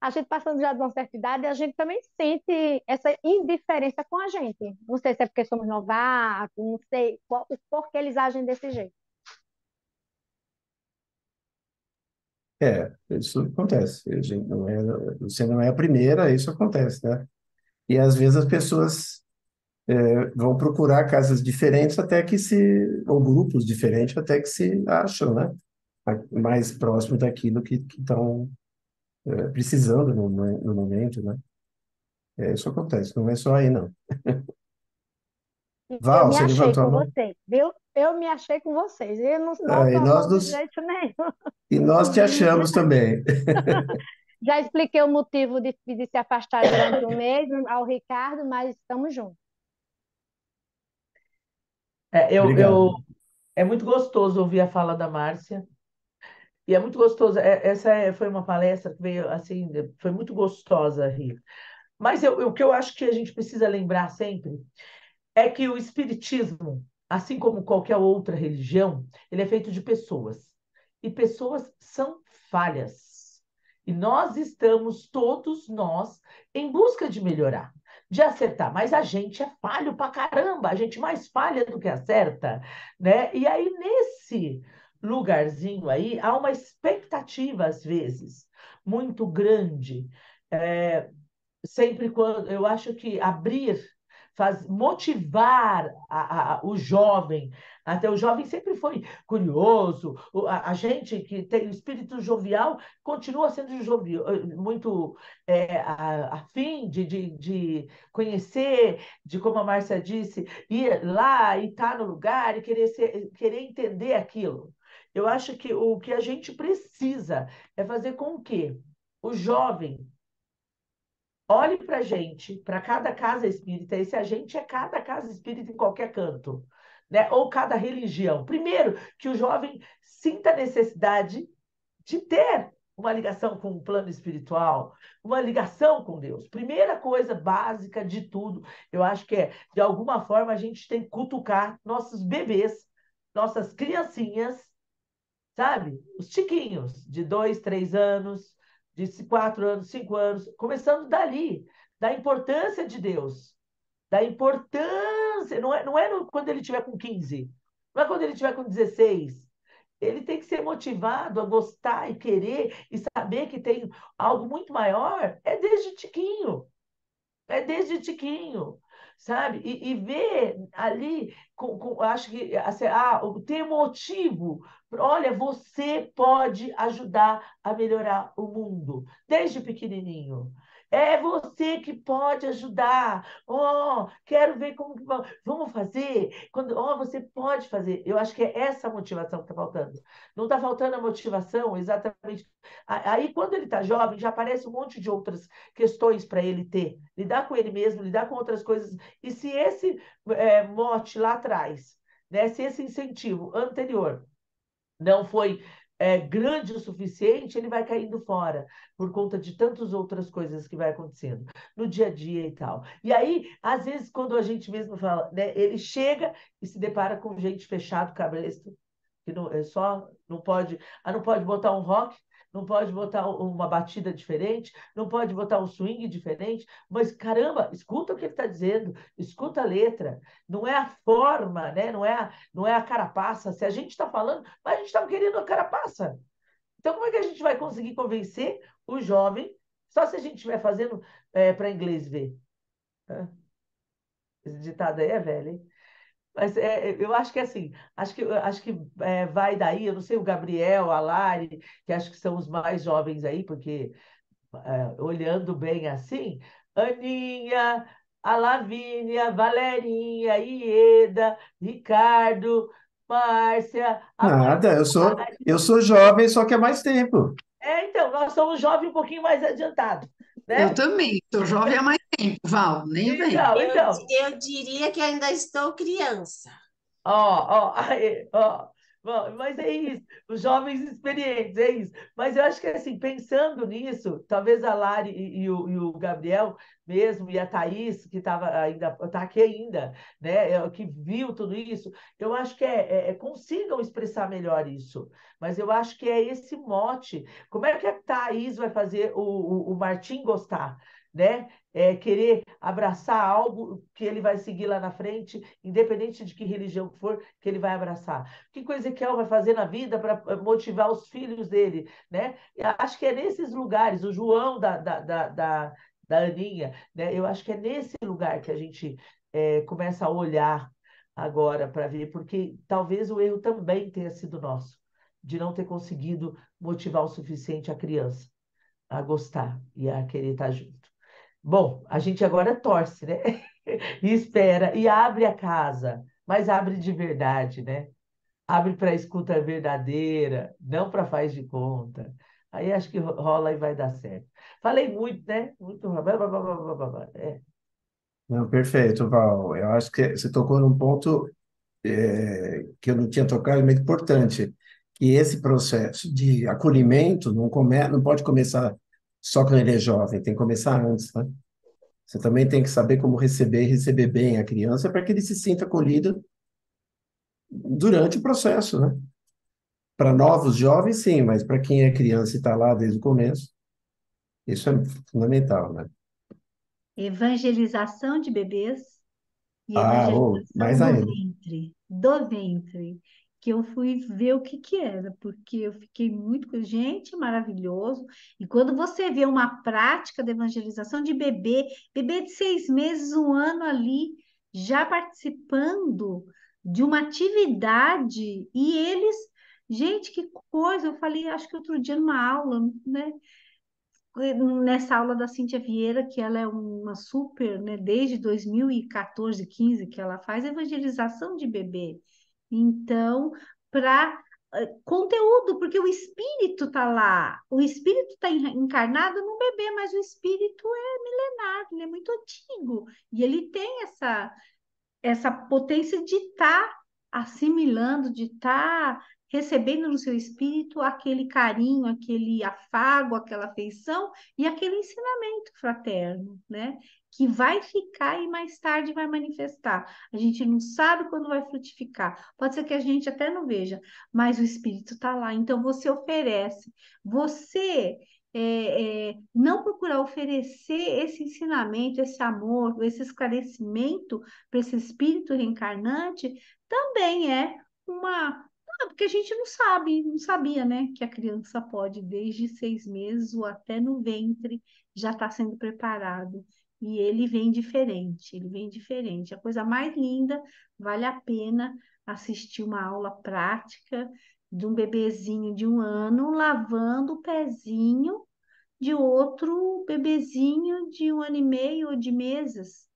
a gente passando já de uma certa idade, a gente também sente essa indiferença com a gente. Não sei se é porque somos novatos, não sei o porquê eles agem desse jeito. Isso acontece. Você não é a primeira, isso acontece, né? E às vezes as pessoas vão procurar casas diferentes ou grupos diferentes até que se acham, né? Mais próximo daquilo que estão precisando no momento, né? Isso acontece, não é só aí, não. E eu Val, me você achei levantou a com mão? vocês, viu? Eu me achei com vocês. Eu não Ah, dou mão de jeito nenhum. e nós te achamos também. Já expliquei o motivo de se afastar durante um mês ao Ricardo, mas estamos juntos. É, Obrigado. é muito gostoso ouvir a fala da Márcia. E é muito gostoso. Foi uma palestra que veio assim, foi muito gostosa, Rir. Mas o que eu acho que a gente precisa lembrar sempre é que o espiritismo, assim como qualquer outra religião, ele é feito de pessoas. E pessoas são falhas. E nós estamos, todos nós, em busca de melhorar, de acertar. Mas a gente é falho pra caramba, a gente mais falha do que acerta, né? E aí, nesse lugarzinho aí, há uma expectativa, às vezes, muito grande. É, sempre quando eu acho que motivar o jovem, até o jovem sempre foi curioso, a gente que tem o espírito jovial continua sendo jovial, muito afim de conhecer, de como a Márcia disse, ir lá e estar no lugar e querer entender aquilo. Eu acho que o que a gente precisa é fazer com que o jovem olhe para a gente, para cada casa espírita, esse agente é cada casa espírita em qualquer canto, né? Ou cada religião. Primeiro, que o jovem sinta a necessidade de ter uma ligação com o plano espiritual, uma ligação com Deus. Primeira coisa básica de tudo, eu acho que de alguma forma, a gente tem que cutucar nossos bebês, nossas criancinhas, sabe? Os tiquinhos, de 2, 3 anos, de 4 anos, 5 anos, começando dali, da importância de Deus, da importância, não é quando ele tiver com 15, não é quando ele tiver com 16. Ele tem que ser motivado a gostar e querer e saber que tem algo muito maior, é desde tiquinho. É desde tiquinho, sabe? E ver ali, acho que assim, ter motivo. Olha, você pode ajudar a melhorar o mundo, desde pequenininho. É você que pode ajudar. Oh, quero ver como que vamos fazer. Você pode fazer. Eu acho que é essa motivação que está faltando. Não está faltando a motivação exatamente. Aí, quando ele está jovem, já aparece um monte de outras questões para ele ter, lidar com ele mesmo, lidar com outras coisas. E se esse mote lá atrás, né, se esse incentivo anterior não foi grande o suficiente, ele vai caindo fora por conta de tantas outras coisas que vai acontecendo no dia a dia e tal. E aí, às vezes, quando a gente mesmo fala, né, ele chega e se depara com gente fechado, cabresto, que não, não pode botar um rock, não pode botar uma batida diferente, não pode botar um swing diferente, mas caramba, escuta o que ele está dizendo, escuta a letra, não é a forma, né? Não é a carapaça. Se a gente está falando, mas a gente estava querendo a carapaça. Então, como é que a gente vai conseguir convencer o jovem só se a gente estiver fazendo para inglês ver? Esse ditado aí é velho, hein? Mas eu acho que assim, acho que vai daí, eu não sei, o Gabriel, a Lari, que acho que são os mais jovens aí, porque olhando bem assim, Aninha, a Lavínia, Valerinha, Ieda, Ricardo, Márcia, a mãe Nada, do eu sou jovem, só que há mais tempo. então, nós somos jovens um pouquinmo mais adiantados, Eu né? também, sou jovem há mais tempo, Val, nem vem. Então, Eu diria que ainda estou criança. ó, ó, aí, ó. Bom, mas é isso, os jovens experientes, é isso. Mas eu acho que, assim, pensando nisso, talvez a Lari e o Gabriel mesmo, e a Thaís, que estava ainda, está aqui ainda, né, que viu tudo isso, eu acho que consigam expressar melhor isso. Mas eu acho que é esse mote. Como é que a Thaís vai fazer o Martim gostar? Né? Querer abraçar algo que ele vai seguir lá na frente, independente de que religião for, que ele vai abraçar. Que coisa Ezequiel vai fazer na vida para motivar os filhos dele, né? Eu acho que é nesses lugares, o João da Aninha, né? Eu acho que é nesse lugar que a gente começa a olhar agora para ver, porque talvez o erro também tenha sido nosso, de não ter conseguido motivar o suficiente a criança a gostar e a querer estar junto. Bom, a gente agora torce, né? E espera, e abre a casa, mas abre de verdade, né? Abre para escuta verdadeira, não para faz de conta. Aí acho que rola e vai dar certo. Falei muito, né? Muito. Não, perfeito, Val. Eu acho que você tocou num ponto que eu não tinha tocado, é muito importante, que esse processo de acolhimento não pode começar só quando ele é jovem, tem que começar antes, né? Você também tem que saber como receber e receber bem a criança para que ele se sinta acolhido durante o processo, né? Para novos jovens, sim, mas para quem é criança e está lá desde o começo, isso é fundamental, né? Evangelização de bebês e Ah, oh, evangelização mais ainda. do ventre, que eu fui ver o que que era, porque eu fiquei muito com gente, maravilhoso. E quando você vê uma prática de evangelização de bebê, bebê de 6 meses, 1 ano ali, já participando de uma atividade, e eles, gente, que coisa, eu falei, acho que outro dia numa aula, né? Nessa aula da Cíntia Vieira, que ela é uma super, né, desde 2014, 15, que ela faz evangelização de bebê. Então, para conteúdo, porque o espírito está lá, o espírito está encarnado no bebê, mas o espírito é milenar, ele é muito antigo, e ele tem essa potência de estar assimilando, de estar recebendo no seu espírito aquele carinho, aquele afago, aquela afeição e aquele ensinamento fraterno, né? Que vai ficar e mais tarde vai manifestar. A gente não sabe quando vai frutificar. Pode ser que a gente até não veja, mas o espírito está lá. Então você oferece, você não procurar oferecer esse ensinamento, esse amor, esse esclarecimento para esse espírito reencarnante também é uma. Porque a gente não sabe, não sabia, né? Que a criança pode, desde 6 meses ou até no ventre, já está sendo preparado. E ele vem diferente, ele vem diferente. A coisa mais linda, vale a pena assistir uma aula prática de um bebezinho de 1 ano lavando o pezinho de outro bebezinho de 1 ano e meio ou de meses.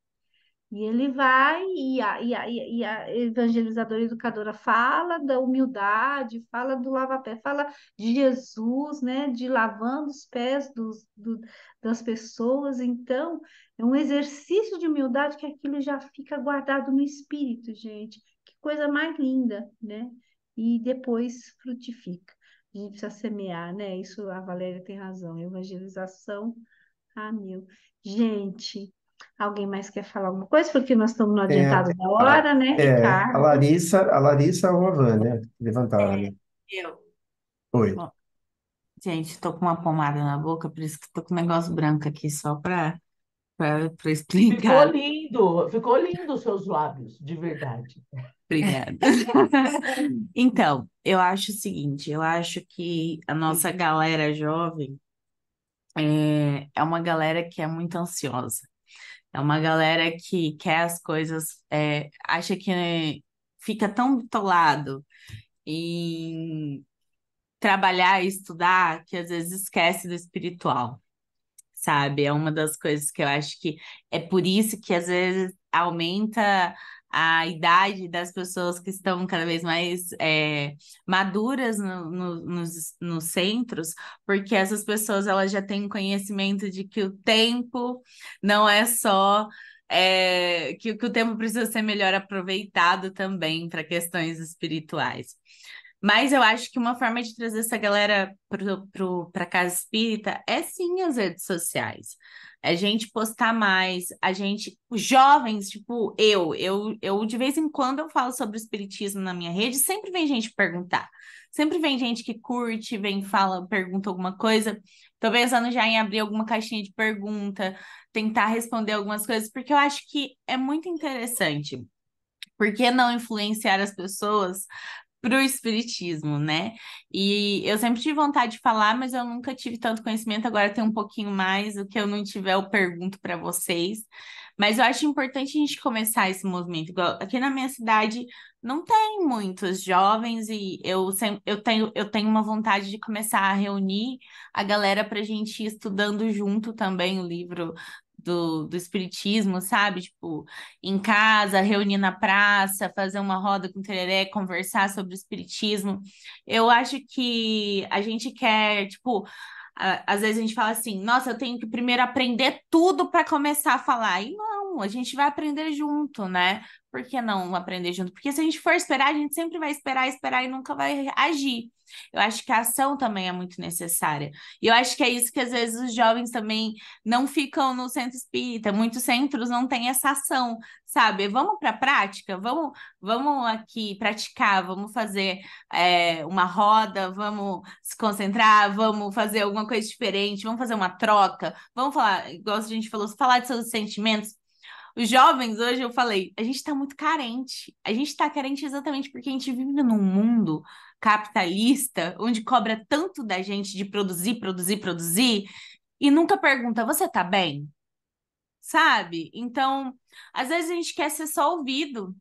E ele vai, e a evangelizadora educadora fala da humildade, fala do lava-pé, fala de Jesus, né? De lavando os pés das pessoas. Então, é um exercício de humildade que aquilo já fica guardado no espírito, gente. Que coisa mais linda, né? E depois frutifica. A gente precisa semear, né? Isso a Valéria tem razão. Evangelização a mil. Gente. Alguém mais quer falar alguma coisa? Porque nós estamos no É, adiantado da hora, né, a Ricardo? Larissa ou a Vânia levantaram, É, né? eu. Oi. Bom, gente, tô com uma pomada na boca, por isso que tô com um negócio branco aqui, só para explicar. Ficou lindo os seus lábios, de verdade. Obrigada. Então, eu acho o seguinte, eu acho que a nossa galera jovem é uma galera que é muito ansiosa. É uma galera que quer as coisas, acha que fica tão bitolado em trabalhar e estudar que às vezes esquece do espiritual, sabe? É uma das coisas que eu acho que é por isso que às vezes aumenta a idade das pessoas que estão cada vez mais maduras nos centros, porque essas pessoas elas já têm conhecimento de que o tempo não é só que o tempo precisa ser melhor aproveitado também para questões espirituais. Mas eu acho que uma forma de trazer essa galera para casa espírita é sim as redes sociais. A gente postar mais, a gente, os jovens, tipo eu de vez em quando eu falo sobre o espiritismo na minha rede, sempre vem gente perguntar. Sempre vem gente que curte, vem, fala, pergunta alguma coisa. Tô pensando já em abrir alguma caixinha de pergunta, tentar responder algumas coisas, porque eu acho que é muito interessante. Por que não influenciar as pessoas para o espiritismo, né? E eu sempre tive vontade de falar, mas eu nunca tive tanto conhecimento. Agora tem um pouquinho mais. O que eu não tiver, eu pergunto para vocês. Mas eu acho importante a gente começar esse movimento. Igual aqui na minha cidade não tem muitos jovens e eu tenho uma vontade de começar a reunir a galera para a gente ir estudando junto também o livro do Espiritismo, sabe? Tipo, em casa, reunir na praça, fazer uma roda com tereré, conversar sobre o espiritismo. Eu acho que a gente quer, tipo, às vezes a gente fala assim, nossa, eu tenho que primeiro aprender tudo para começar a falar. E não, a gente vai aprender junto, né? Por que não aprender junto? Porque se a gente for esperar, a gente sempre vai esperar, esperar e nunca vai agir. Eu acho que a ação também é muito necessária. E eu acho que é isso que às vezes os jovens também não ficam no centro espírita. Muitos centros não têm essa ação, sabe? Vamos para a prática, vamos aqui praticar, vamos fazer uma roda, vamos se concentrar, vamos fazer alguma coisa diferente, vamos fazer uma troca, vamos falar, igual a gente falou, falar de seus sentimentos. Os jovens, hoje eu falei, a gente está muito carente. A gente está carente exatamente porque a gente vive num mundo capitalista, onde cobra tanto da gente de produzir, produzir, produzir, e nunca pergunta, você tá bem? Sabe? Então, às vezes a gente quer ser só ouvido,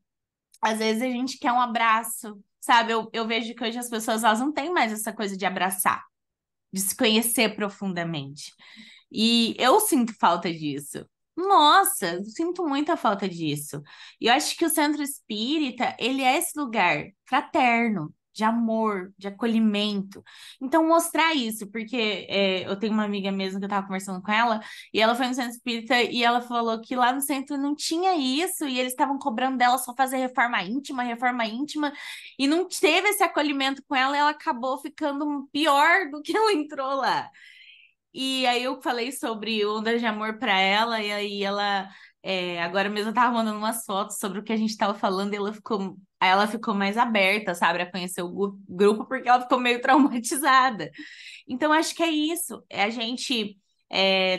às vezes a gente quer um abraço, sabe? Eu vejo que hoje as pessoas elas não têm mais essa coisa de abraçar, de se conhecer profundamente. E eu sinto falta disso. Nossa, eu sinto muita falta disso. E eu acho que o centro espírita, ele é esse lugar fraterno, de amor, de acolhimento. Então, mostrar isso, porque eu tenho uma amiga mesmo que eu estava conversando com ela, e ela foi no centro espírita e ela falou que lá no centro não tinha isso, e eles estavam cobrando dela só fazer reforma íntima, e não teve esse acolhimento com ela, e ela acabou ficando pior do que ela entrou lá. E aí eu falei sobre ondas de amor para ela, e aí ela agora mesmo eu tava mandando umas fotos sobre o que a gente tava falando, e ela ficou mais aberta, sabe, a conhecer o grupo, porque ela ficou meio traumatizada. Então, acho que é isso, é a gente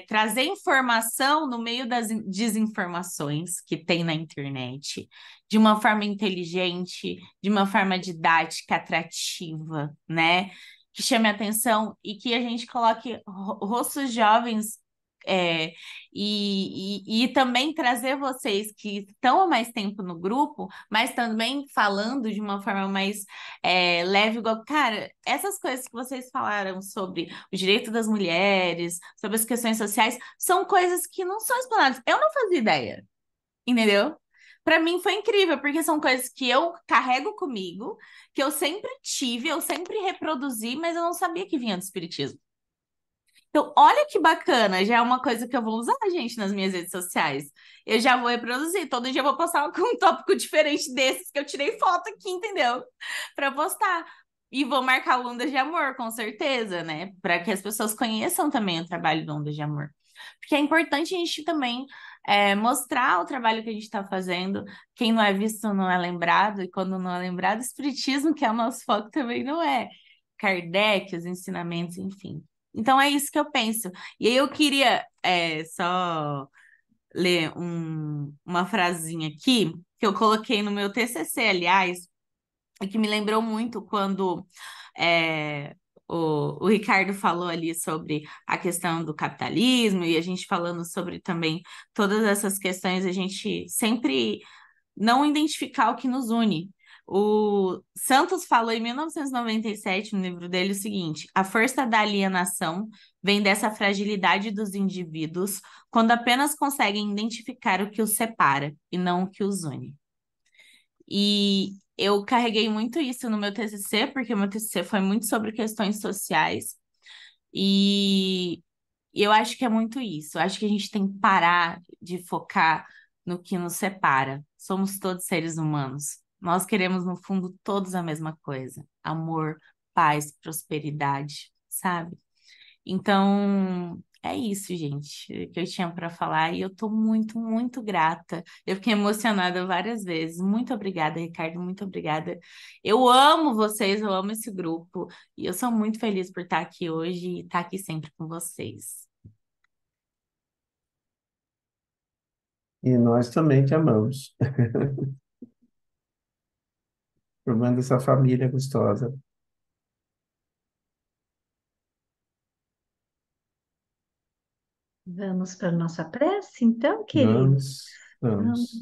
trazer informação no meio das desinformações que tem na internet, de uma forma inteligente, de uma forma didática, atrativa, né? Que chame a atenção e que a gente coloque rostos jovens e também trazer vocês que estão há mais tempo no grupo, mas também falando de uma forma mais leve, igual, cara, essas coisas que vocês falaram sobre o direito das mulheres, sobre as questões sociais, são coisas que não são explanadas. Eu não fazia ideia, entendeu? Para mim foi incrível, porque são coisas que eu carrego comigo, que eu sempre tive, eu sempre reproduzi, mas eu não sabia que vinha do espiritismo. Então, olha que bacana, já é uma coisa que eu vou usar, gente, nas minhas redes sociais. Eu já vou reproduzir, todo dia eu vou postar com um tópico diferente desses que eu tirei foto aqui, entendeu? Para postar. E vou marcar o Ondas de Amor, com certeza, né? Para que as pessoas conheçam também o trabalho do Ondas de Amor. Porque é importante a gente também mostrar o trabalho que a gente está fazendo. Quem não é visto não é lembrado, e quando não é lembrado, o Espiritismo, que é o nosso foco, também não é. Kardec, os ensinamentos, enfim. Então é isso que eu penso. E aí eu queria só ler uma frasinha aqui, que eu coloquei no meu TCC, aliás, e que me lembrou muito quando o Ricardo falou ali sobre a questão do capitalismo e a gente falando sobre também todas essas questões, a gente sempre não identificar o que nos une. O Santos falou em 1997, no livro dele, o seguinte: a força da alienação vem dessa fragilidade dos indivíduos quando apenas conseguem identificar o que os separa e não o que os une. E eu carreguei muito isso no meu TCC, porque o meu TCC foi muito sobre questões sociais. E eu acho que é muito isso. Eu acho que a gente tem que parar de focar no que nos separa. Somos todos seres humanos. Nós queremos, no fundo, todos a mesma coisa: amor, paz, prosperidade, sabe? Então, é isso, gente, que eu tinha para falar e eu tô muito, muito grata. Eu fiquei emocionada várias vezes. Muito obrigada, Ricardo, muito obrigada. Eu amo vocês, eu amo esse grupo e eu sou muito feliz por estar aqui hoje e estar aqui sempre com vocês. E nós também te amamos. Formando essa família gostosa. Vamos para a nossa prece, então, queridos? Vamos.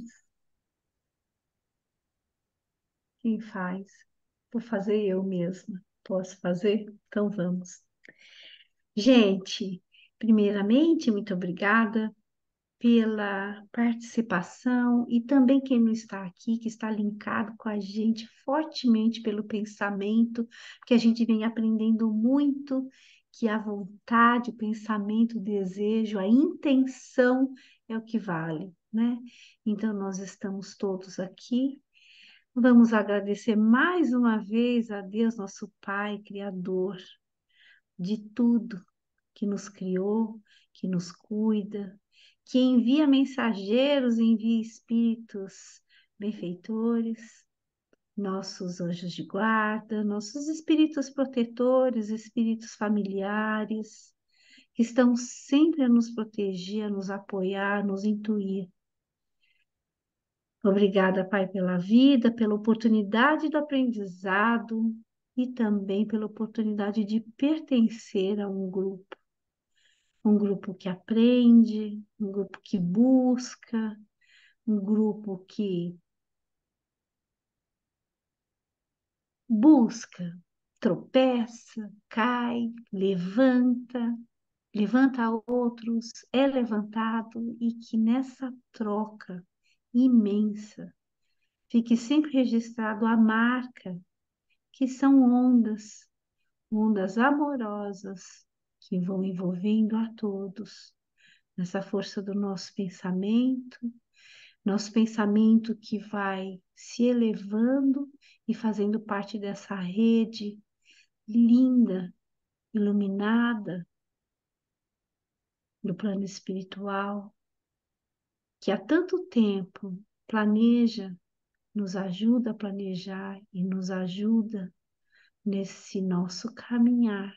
Quem faz? Vou fazer eu mesma. Posso fazer? Então vamos. Gente, primeiramente, muito obrigada pela participação e também quem não está aqui, que está linkado com a gente fortemente pelo pensamento, que a gente vem aprendendo muito, que a vontade, o pensamento, o desejo, a intenção é o que vale, né? Então, nós estamos todos aqui. Vamos agradecer mais uma vez a Deus, nosso Pai, Criador de tudo, que nos criou, que nos cuida, que envia mensageiros, envia espíritos benfeitores, nossos anjos de guarda, nossos espíritos protetores, espíritos familiares, que estão sempre a nos proteger, a nos apoiar, a nos intuir. Obrigada, Pai, pela vida, pela oportunidade do aprendizado e também pela oportunidade de pertencer a um grupo que aprende, um grupo que busca, um grupo que busca, tropeça, cai, levanta outros, é levantado e que nessa troca imensa fique sempre registrado a marca que são ondas, ondas amorosas que vão envolvendo a todos nessa força do nosso pensamento que vai se elevando e fazendo parte dessa rede linda, iluminada do plano espiritual, que há tanto tempo planeja, nos ajuda a planejar e nos ajuda nesse nosso caminhar.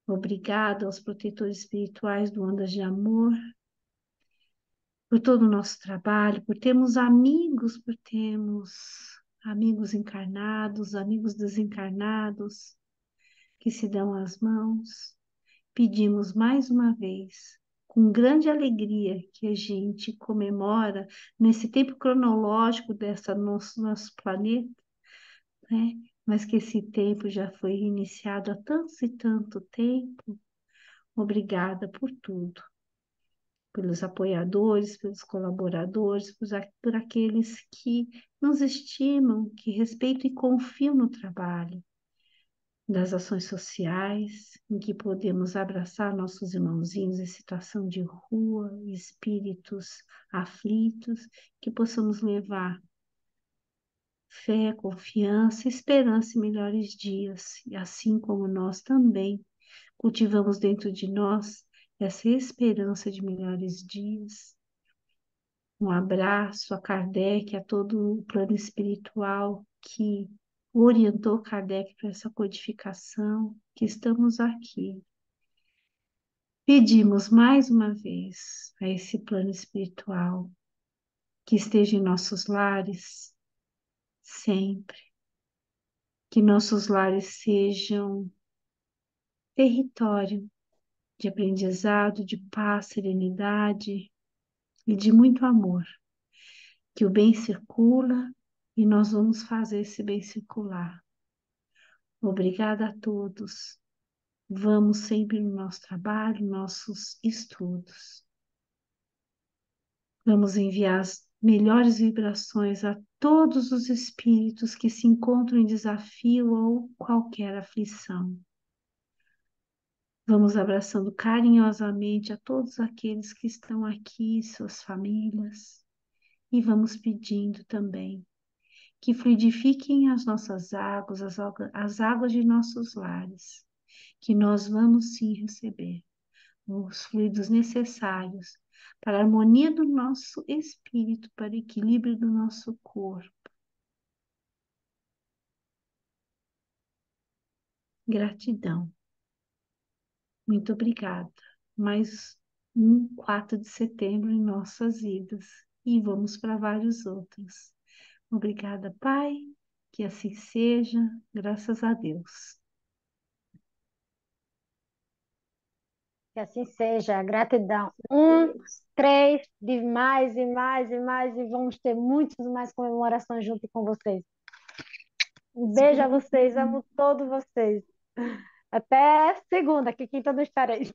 Obrigada aos protetores espirituais do Ondas de Amor, por todo o nosso trabalho, por termos amigos, por termos amigos encarnados, amigos desencarnados, que se dão as mãos. Pedimos mais uma vez, com grande alegria, que a gente comemora nesse tempo cronológico dessa nosso planeta, né? Mas que esse tempo já foi iniciado há tanto e tanto tempo. Obrigada por tudo, pelos apoiadores, pelos colaboradores, por aqueles que nos estimam, que respeitam e confiam no trabalho, das ações sociais, em que podemos abraçar nossos irmãozinhos em situação de rua, espíritos aflitos, que possamos levar fé, confiança, esperança em melhores dias, e assim como nós também cultivamos dentro de nós essa esperança de melhores dias. Um abraço a Kardec, a todo o plano espiritual que orientou Kardec para essa codificação, que estamos aqui. Pedimos mais uma vez a esse plano espiritual que esteja em nossos lares sempre, que nossos lares sejam território de aprendizado, de paz, serenidade e de muito amor, que o bem circula e nós vamos fazer esse bem circular. Obrigada a todos. Vamos sempre no nosso trabalho, nossos estudos. Vamos enviar as melhores vibrações a todos os espíritos que se encontram em desafio ou qualquer aflição. Vamos abraçando carinhosamente a todos aqueles que estão aqui, suas famílias, e vamos pedindo também que fluidifiquem as nossas águas, as águas de nossos lares, que nós vamos sim receber os fluidos necessários para a harmonia do nosso espírito, para o equilíbrio do nosso corpo. Gratidão. Muito obrigada. Mais um 4 de setembro em nossas vidas e vamos para vários outros. Obrigada, Pai, que assim seja, graças a Deus. Que assim seja, gratidão. 1, 3, de mais e mais e mais, e vamos ter muitas mais comemorações junto com vocês. Um beijo a vocês, amo todos vocês. Até segunda, que quinta não estarei.